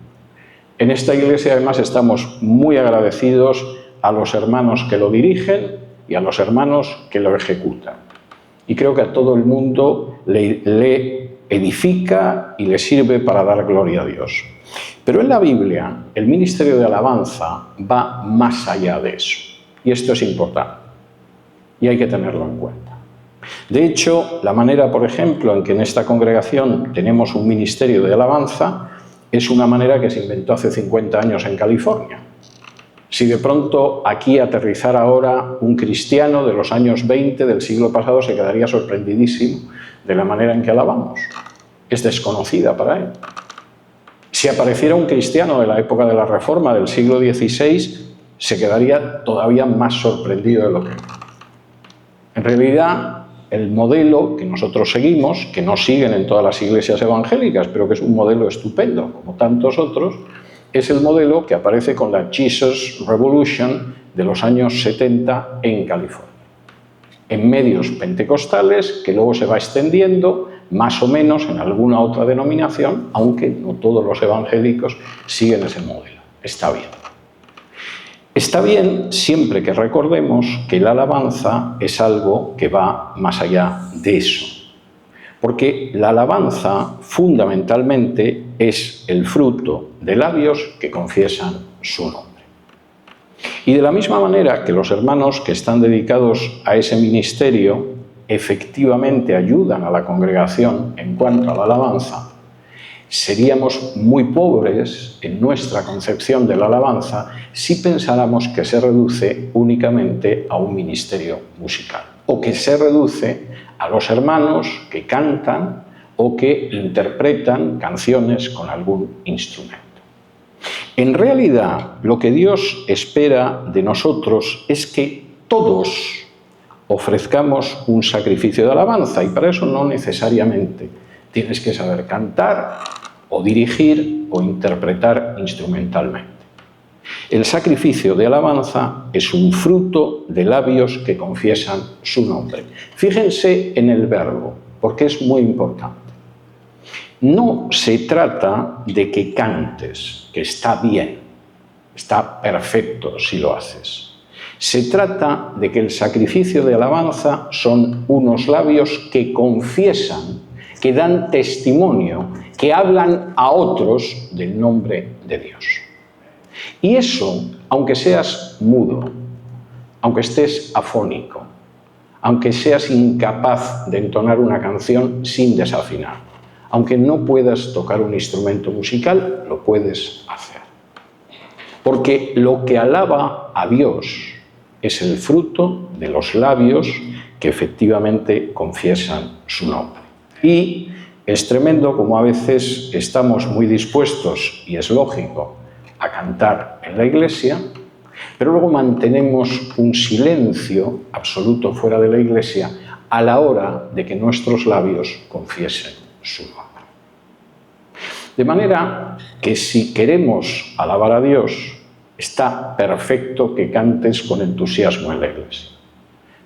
En esta iglesia además estamos muy agradecidos a los hermanos que lo dirigen y a los hermanos que lo ejecutan. Y creo que a todo el mundo le edifica y le sirve para dar gloria a Dios. Pero en la Biblia, el ministerio de alabanza va más allá de eso. Y esto es importante. Y hay que tenerlo en cuenta. De hecho, la manera, por ejemplo, en que en esta congregación tenemos un ministerio de alabanza es una manera que se inventó hace 50 años en California. Si de pronto aquí aterrizara ahora un cristiano de los años 20 del siglo pasado, se quedaría sorprendidísimo de la manera en que alabamos. Es desconocida para él. Si apareciera un cristiano de la época de la Reforma del siglo XVI, se quedaría todavía más sorprendido de lo que es. En realidad, el modelo que nosotros seguimos, que no siguen en todas las iglesias evangélicas, pero que es un modelo estupendo, como tantos otros, es el modelo que aparece con la Jesus Revolution de los años 70 en California. En medios pentecostales, que luego se va extendiendo más o menos en alguna otra denominación, aunque no todos los evangélicos siguen ese modelo. Está bien. Está bien siempre que recordemos que la alabanza es algo que va más allá de eso. Porque la alabanza fundamentalmente es el fruto de labios que confiesan su nombre. Y de la misma manera que los hermanos que están dedicados a ese ministerio efectivamente ayudan a la congregación en cuanto a la alabanza, seríamos muy pobres en nuestra concepción de la alabanza si pensáramos que se reduce únicamente a un ministerio musical o que se reduce a los hermanos que cantan o que interpretan canciones con algún instrumento. En realidad, lo que Dios espera de nosotros es que todos ofrezcamos un sacrificio de alabanza, y para eso no necesariamente tienes que saber cantar o dirigir o interpretar instrumentalmente. El sacrificio de alabanza es un fruto de labios que confiesan su nombre. Fíjense en el verbo, porque es muy importante. No se trata de que cantes, que está bien, está perfecto si lo haces, Se trata de que el sacrificio de alabanza son unos labios que confiesan, que dan testimonio, que hablan a otros del nombre de Dios. Y eso, aunque seas mudo, aunque estés afónico, aunque seas incapaz de entonar una canción sin desafinar, aunque no puedas tocar un instrumento musical, lo puedes hacer. Porque lo que alaba a Dios es el fruto de los labios que efectivamente confiesan su nombre. Y es tremendo como a veces estamos muy dispuestos, y es lógico, a cantar en la iglesia, pero luego mantenemos un silencio absoluto fuera de la iglesia a la hora de que nuestros labios confiesen su nombre. De manera que si queremos alabar a Dios, está perfecto que cantes con entusiasmo en la iglesia.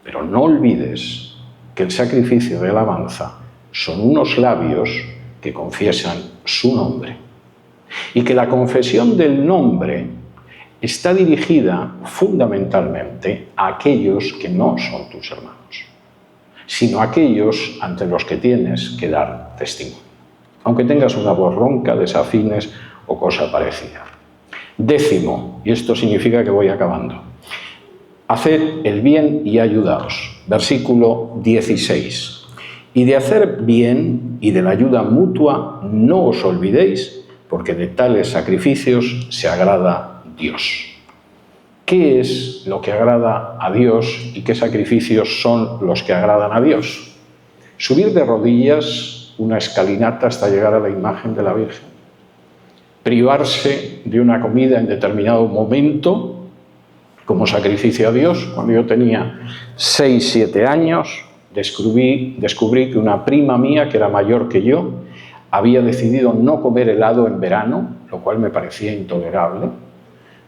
Pero no olvides que el sacrificio de alabanza son unos labios que confiesan su nombre. Y que la confesión del nombre está dirigida fundamentalmente a aquellos que no son tus hermanos, sino a aquellos ante los que tienes que dar testimonio, aunque tengas una voz ronca, desafines o cosa parecida. 10, y esto significa que voy acabando. Haced el bien y ayudaos. Versículo 16. Y de hacer bien y de la ayuda mutua no os olvidéis, porque de tales sacrificios se agrada Dios. ¿Qué es lo que agrada a Dios y qué sacrificios son los que agradan a Dios? Subir de rodillas una escalinata hasta llegar a la imagen de la Virgen. Privarse de una comida en determinado momento como sacrificio a Dios. Cuando yo tenía 6, 7 años, descubrí que una prima mía, que era mayor que yo, había decidido no comer helado en verano, lo cual me parecía intolerable,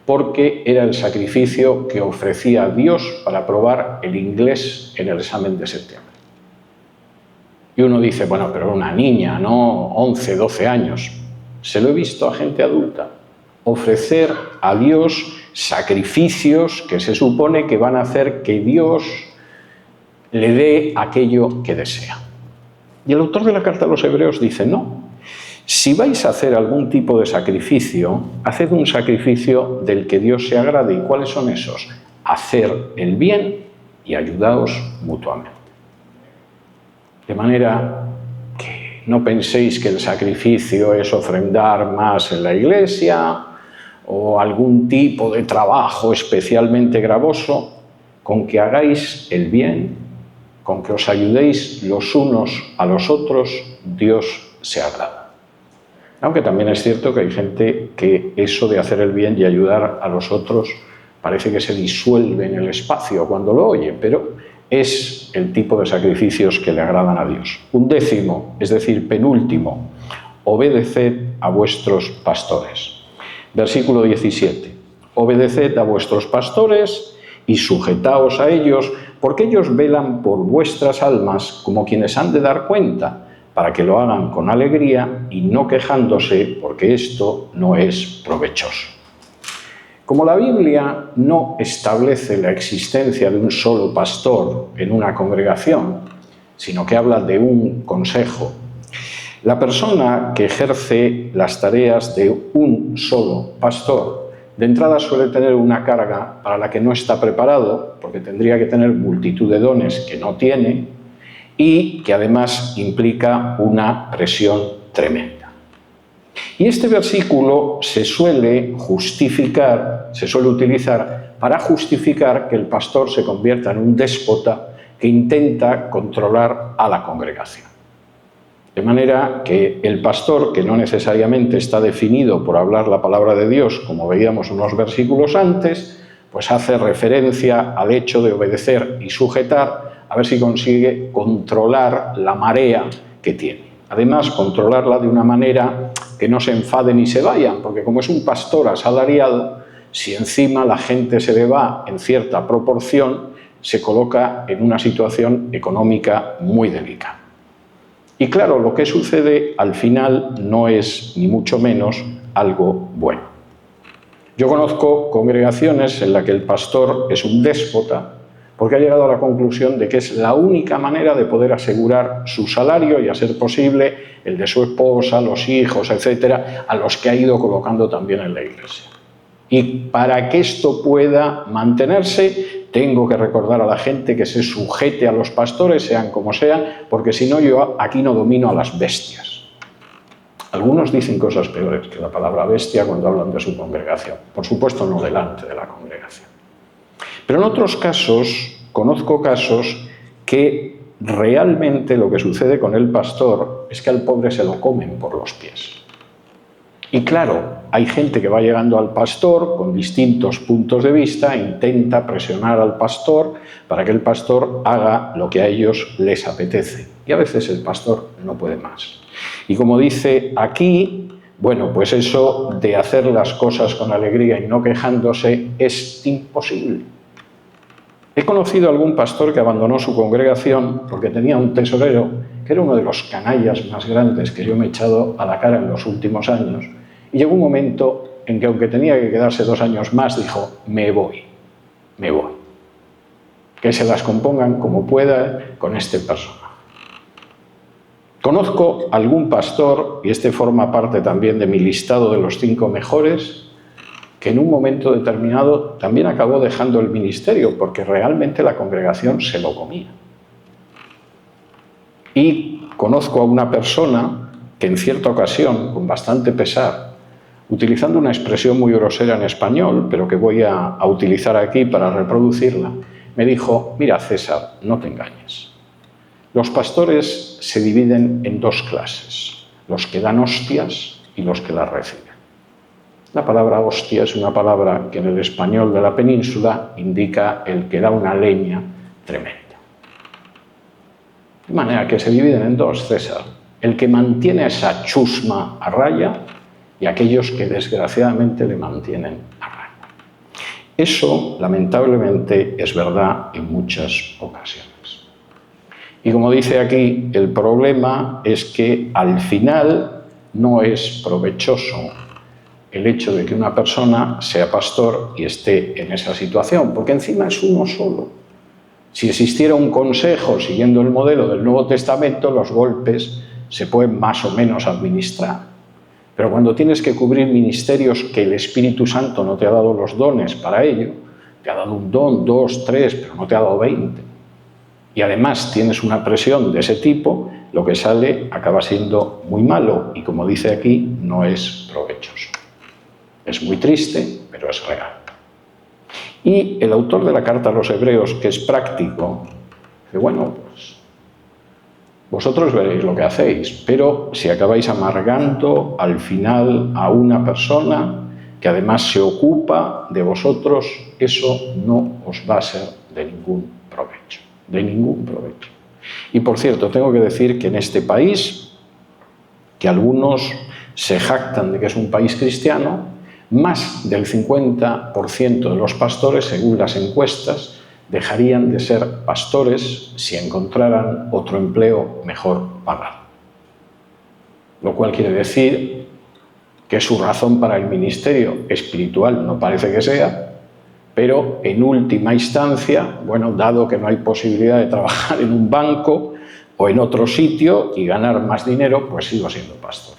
porque era el sacrificio que ofrecía a Dios para aprobar el inglés en el examen de septiembre. Y uno dice, bueno, pero una niña, ¿no? 11, 12 años. Se lo he visto a gente adulta ofrecer a Dios sacrificios que se supone que van a hacer que Dios le dé aquello que desea. Y el autor de la carta a los Hebreos dice, no, si vais a hacer algún tipo de sacrificio, haced un sacrificio del que Dios se agrade. ¿Y cuáles son esos? Hacer el bien y ayudaos mutuamente. De manera que no penséis que el sacrificio es ofrendar más en la iglesia o algún tipo de trabajo especialmente gravoso. Con que hagáis el bien, con que os ayudéis los unos a los otros, Dios se agrada. Aunque también es cierto que hay gente que eso de hacer el bien y ayudar a los otros parece que se disuelve en el espacio cuando lo oye, pero es el tipo de sacrificios que le agradan a Dios. 11, es decir, penúltimo, obedeced a vuestros pastores. Versículo 17. Obedeced a vuestros pastores y sujetaos a ellos, porque ellos velan por vuestras almas como quienes han de dar cuenta, para que lo hagan con alegría y no quejándose, porque esto no es provechoso. Como la Biblia no establece la existencia de un solo pastor en una congregación, sino que habla de un consejo, la persona que ejerce las tareas de un solo pastor, de entrada suele tener una carga para la que no está preparado, porque tendría que tener multitud de dones que no tiene, y que además implica una presión tremenda. Y este versículo se suele utilizar para justificar que el pastor se convierta en un déspota que intenta controlar a la congregación. De manera que el pastor, que no necesariamente está definido por hablar la palabra de Dios, como veíamos unos versículos antes, pues hace referencia al hecho de obedecer y sujetar, a ver si consigue controlar la marea que tiene. Además, controlarla de una manera que no se enfaden y se vayan, porque como es un pastor asalariado, si encima la gente se le va en cierta proporción, se coloca en una situación económica muy delicada. Y claro, lo que sucede al final no es ni mucho menos algo bueno. Yo conozco congregaciones en las que el pastor es un déspota porque ha llegado a la conclusión de que es la única manera de poder asegurar su salario y, a ser posible, el de su esposa, los hijos, etcétera, a los que ha ido colocando también en la iglesia. Y para que esto pueda mantenerse, tengo que recordar a la gente que se sujete a los pastores, sean como sean, porque si no, yo aquí no domino a las bestias. Algunos dicen cosas peores que la palabra bestia cuando hablan de su congregación. Por supuesto, no delante de la congregación. Pero en otros casos, conozco casos que realmente lo que sucede con el pastor es que al pobre se lo comen por los pies. Y claro, hay gente que va llegando al pastor con distintos puntos de vista, intenta presionar al pastor para que el pastor haga lo que a ellos les apetece. Y a veces el pastor no puede más. Y como dice aquí, bueno, pues eso de hacer las cosas con alegría y no quejándose es imposible. He conocido a algún pastor que abandonó su congregación porque tenía un tesorero que era uno de los canallas más grandes que yo me he echado a la cara en los últimos años. Y llegó un momento en que, aunque tenía que quedarse 2 años más, dijo: me voy. Que se las compongan como pueda con este personaje. Conozco algún pastor, y este forma parte también de mi listado de los 5 mejores, que en un momento determinado también acabó dejando el ministerio porque realmente la congregación se lo comía. Y conozco a una persona que en cierta ocasión, con bastante pesar, utilizando una expresión muy grosera en español, pero que voy a utilizar aquí para reproducirla, me dijo: mira, César, no te engañes. Los pastores se dividen en 2 clases, los que dan hostias y los que las reciben. La palabra hostia es una palabra que en el español de la península indica el que da una leña tremenda. De manera que se dividen en 2, César: el que mantiene esa chusma a raya y aquellos que desgraciadamente le mantienen a raya. Eso, lamentablemente, es verdad en muchas ocasiones. Y como dice aquí, el problema es que al final no es provechoso el hecho de que una persona sea pastor y esté en esa situación, porque encima es uno solo. Si existiera un consejo siguiendo el modelo del Nuevo Testamento, los golpes se pueden más o menos administrar. Pero cuando tienes que cubrir ministerios que el Espíritu Santo no te ha dado los dones para ello, te ha dado un don, 2, 3, pero no te ha dado 20, y además tienes una presión de ese tipo, lo que sale acaba siendo muy malo y, como dice aquí, no es provechoso. Es muy triste, pero es real. Y el autor de la carta a los Hebreos, que es práctico, dice: bueno, pues vosotros veréis lo que hacéis, pero si acabáis amargando al final a una persona que además se ocupa de vosotros, eso no os va a ser de ningún provecho. De ningún provecho. Y por cierto, tengo que decir que en este país, que algunos se jactan de que es un país cristiano, más del 50% de los pastores, según las encuestas, dejarían de ser pastores si encontraran otro empleo mejor pagado. Lo cual quiere decir que su razón para el ministerio espiritual no parece que sea, pero en última instancia, bueno, dado que no hay posibilidad de trabajar en un banco o en otro sitio y ganar más dinero, pues sigo siendo pastor.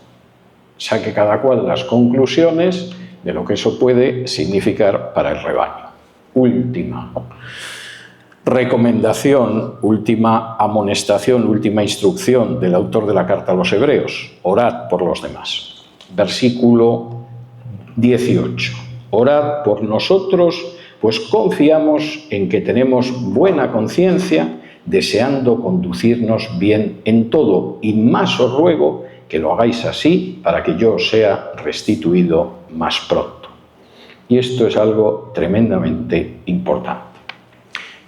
Saque cada cual las conclusiones de lo que eso puede significar para el rebaño. Última recomendación, última amonestación, última instrucción del autor de la carta a los Hebreos: orad por los demás. Versículo 18. Orad por nosotros, pues confiamos en que tenemos buena conciencia, deseando conducirnos bien en todo, y más os ruego que lo hagáis así para que yo sea restituido más pronto. Y esto es algo tremendamente importante.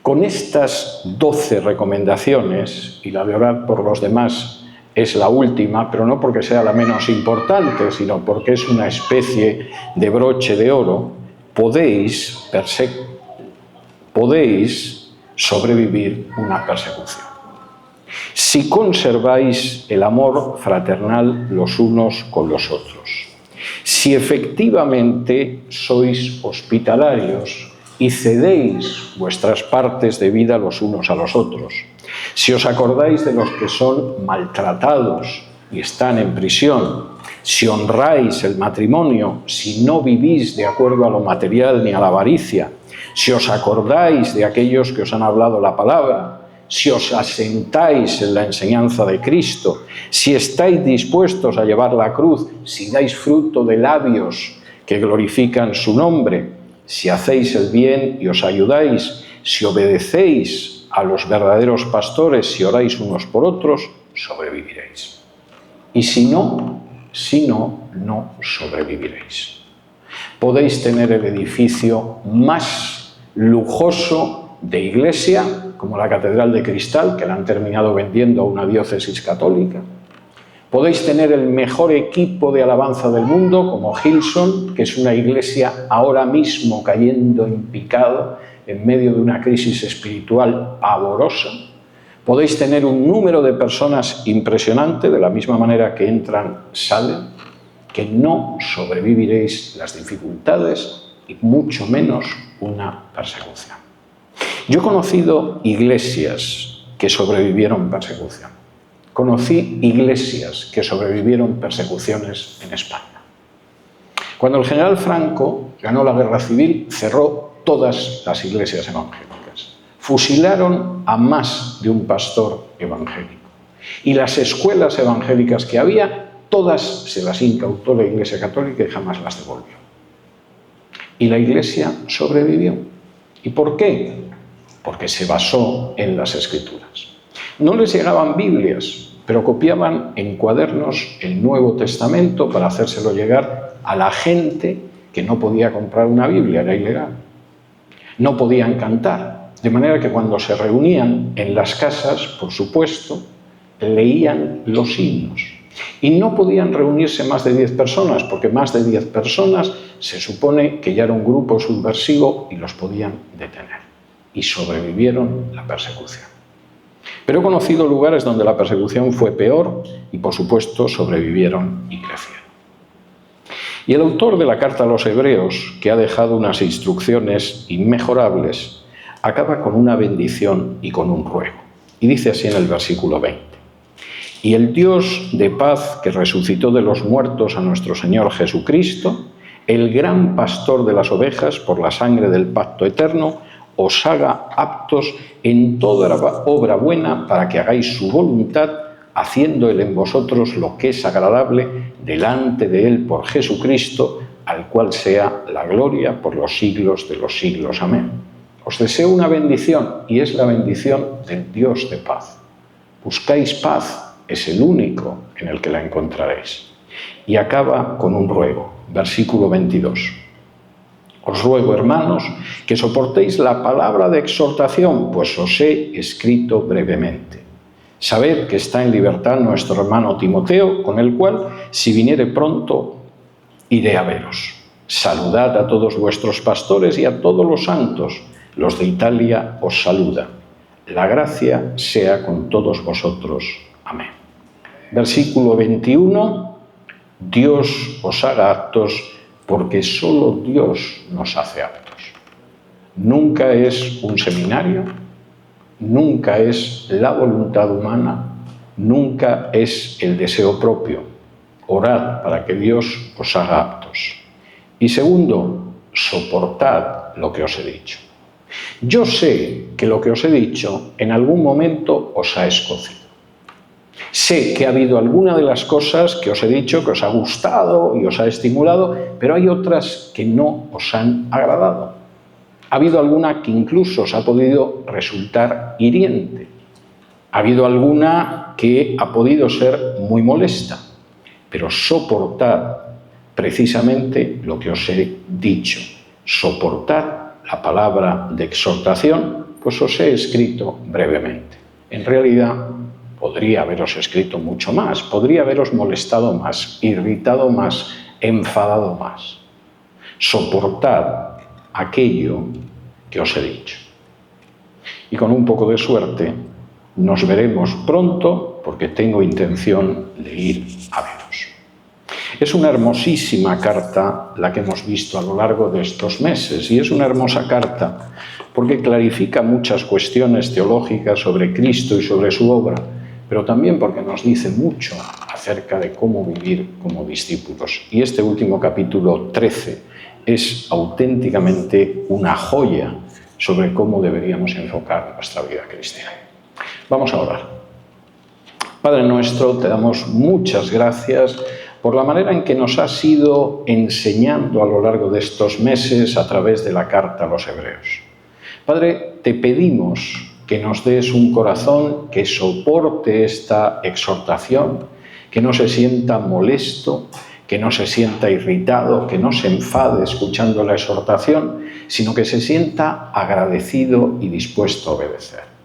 Con estas 12 recomendaciones, y la de orar por los demás es la última, pero no porque sea la menos importante, sino porque es una especie de broche de oro, podéis sobrevivir una persecución. Si conserváis el amor fraternal los unos con los otros, Si efectivamente sois hospitalarios y cedéis vuestras partes de vida los unos a los otros, si os acordáis de los que son maltratados y están en prisión, si honráis el matrimonio, si no vivís de acuerdo a lo material ni a la avaricia, si os acordáis de aquellos que os han hablado la palabra, si os asentáis en la enseñanza de Cristo, si estáis dispuestos a llevar la cruz, si dais fruto de labios que glorifican su nombre, si hacéis el bien y os ayudáis, si obedecéis a los verdaderos pastores, si oráis unos por otros, sobreviviréis. Y si no, no sobreviviréis. Podéis tener el edificio más lujoso de iglesia, como la Catedral de Cristal, que la han terminado vendiendo a una diócesis católica. Podéis tener el mejor equipo de alabanza del mundo, como Hillsong, que es una iglesia ahora mismo cayendo en picado en medio de una crisis espiritual pavorosa. Podéis tener un número de personas impresionante, de la misma manera que entran, salen, que no sobreviviréis las dificultades y mucho menos una persecución. Yo he conocido iglesias que sobrevivieron persecución. Conocí iglesias que sobrevivieron persecuciones en España. Cuando el general Franco ganó la guerra civil, cerró todas las iglesias evangélicas. Fusilaron a más de un pastor evangélico. Y las escuelas evangélicas que había, todas se las incautó la Iglesia Católica y jamás las devolvió. Y la Iglesia sobrevivió. ¿Y por qué? Porque se basó en las Escrituras. No les llegaban Biblias, pero copiaban en cuadernos el Nuevo Testamento para hacérselo llegar a la gente que no podía comprar una Biblia, era ilegal. No podían cantar, de manera que cuando se reunían en las casas, por supuesto, leían los himnos. Y no podían reunirse más de 10 personas, porque más de 10 personas se supone que ya era un grupo subversivo y los podían detener. Y sobrevivieron la persecución. Pero he conocido lugares donde la persecución fue peor y, por supuesto, sobrevivieron y crecieron. Y el autor de la carta a los Hebreos, que ha dejado unas instrucciones inmejorables, acaba con una bendición y con un ruego. Y dice así en el versículo 20. Y el Dios de paz que resucitó de los muertos a nuestro Señor Jesucristo, el gran pastor de las ovejas por la sangre del pacto eterno, os haga aptos en toda obra buena para que hagáis su voluntad, haciendo Él en vosotros lo que es agradable delante de Él por Jesucristo, al cual sea la gloria por los siglos de los siglos. Amén. Os deseo una bendición, y es la bendición del Dios de paz. Buscáis paz, es el único en el que la encontraréis. Y acaba con un ruego, versículo 22. Os ruego, hermanos, que soportéis la palabra de exhortación, pues os he escrito brevemente. Sabed que está en libertad nuestro hermano Timoteo, con el cual, si viniere pronto, iré a veros. Saludad a todos vuestros pastores y a todos los santos. Los de Italia os saludan. La gracia sea con todos vosotros. Amén. Versículo 21. Dios os haga aptos, porque solo Dios nos hace aptos. Nunca es un seminario, nunca es la voluntad humana, nunca es el deseo propio. Orad para que Dios os haga aptos. Y segundo, soportad lo que os he dicho. Yo sé que lo que os he dicho en algún momento os ha escocido. Sé que ha habido alguna de las cosas que os he dicho que os ha gustado y os ha estimulado, pero hay otras que no os han agradado. Ha habido alguna que incluso os ha podido resultar hiriente. Ha habido alguna que ha podido ser muy molesta, pero soportad precisamente lo que os he dicho. Soportad la palabra de exhortación, pues os he escrito brevemente. En realidad, podría haberos escrito mucho más, podría haberos molestado más, irritado más, enfadado más. Soportad aquello que os he dicho. Y con un poco de suerte nos veremos pronto, porque tengo intención de ir a veros. Es una hermosísima carta la que hemos visto a lo largo de estos meses, y es una hermosa carta porque clarifica muchas cuestiones teológicas sobre Cristo y sobre su obra, pero también porque nos dice mucho acerca de cómo vivir como discípulos. Y este último capítulo 13 es auténticamente una joya sobre cómo deberíamos enfocar nuestra vida cristiana. Vamos a orar. Padre nuestro, te damos muchas gracias por la manera en que nos has ido enseñando a lo largo de estos meses a través de la carta a los Hebreos. Padre, te pedimos que nos des un corazón que soporte esta exhortación, que no se sienta molesto, que no se sienta irritado, que no se enfade escuchando la exhortación, sino que se sienta agradecido y dispuesto a obedecer.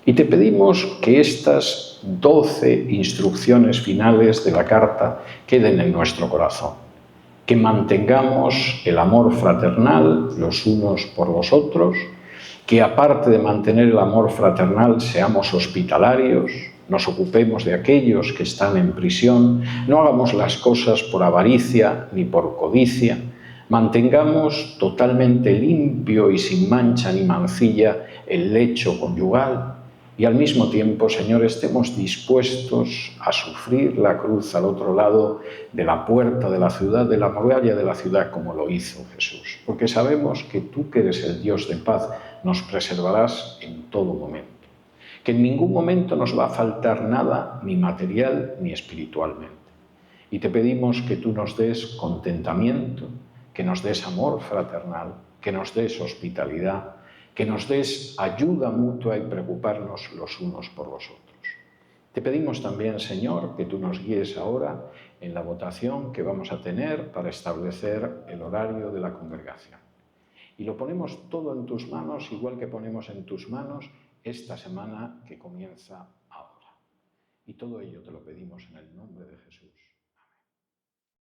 Y te pedimos que estas 12 instrucciones finales de la carta queden en nuestro corazón, que mantengamos el amor fraternal los unos por los otros, que aparte de mantener el amor fraternal seamos hospitalarios, nos ocupemos de aquellos que están en prisión, no hagamos las cosas por avaricia ni por codicia, mantengamos totalmente limpio y sin mancha ni mancilla el lecho conyugal y al mismo tiempo, Señor, estemos dispuestos a sufrir la cruz al otro lado de la puerta de la ciudad, de la muralla de la ciudad, como lo hizo Jesús. Porque sabemos que tú, que eres el Dios de paz, nos preservarás en todo momento. Que en ningún momento nos va a faltar nada, ni material ni espiritualmente. Y te pedimos que tú nos des contentamiento, que nos des amor fraternal, que nos des hospitalidad, que nos des ayuda mutua y preocuparnos los unos por los otros. Te pedimos también, Señor, que tú nos guíes ahora en la votación que vamos a tener para establecer el horario de la congregación. Y lo ponemos todo en tus manos, igual que ponemos en tus manos esta semana que comienza ahora. Y todo ello te lo pedimos en el nombre de Jesús.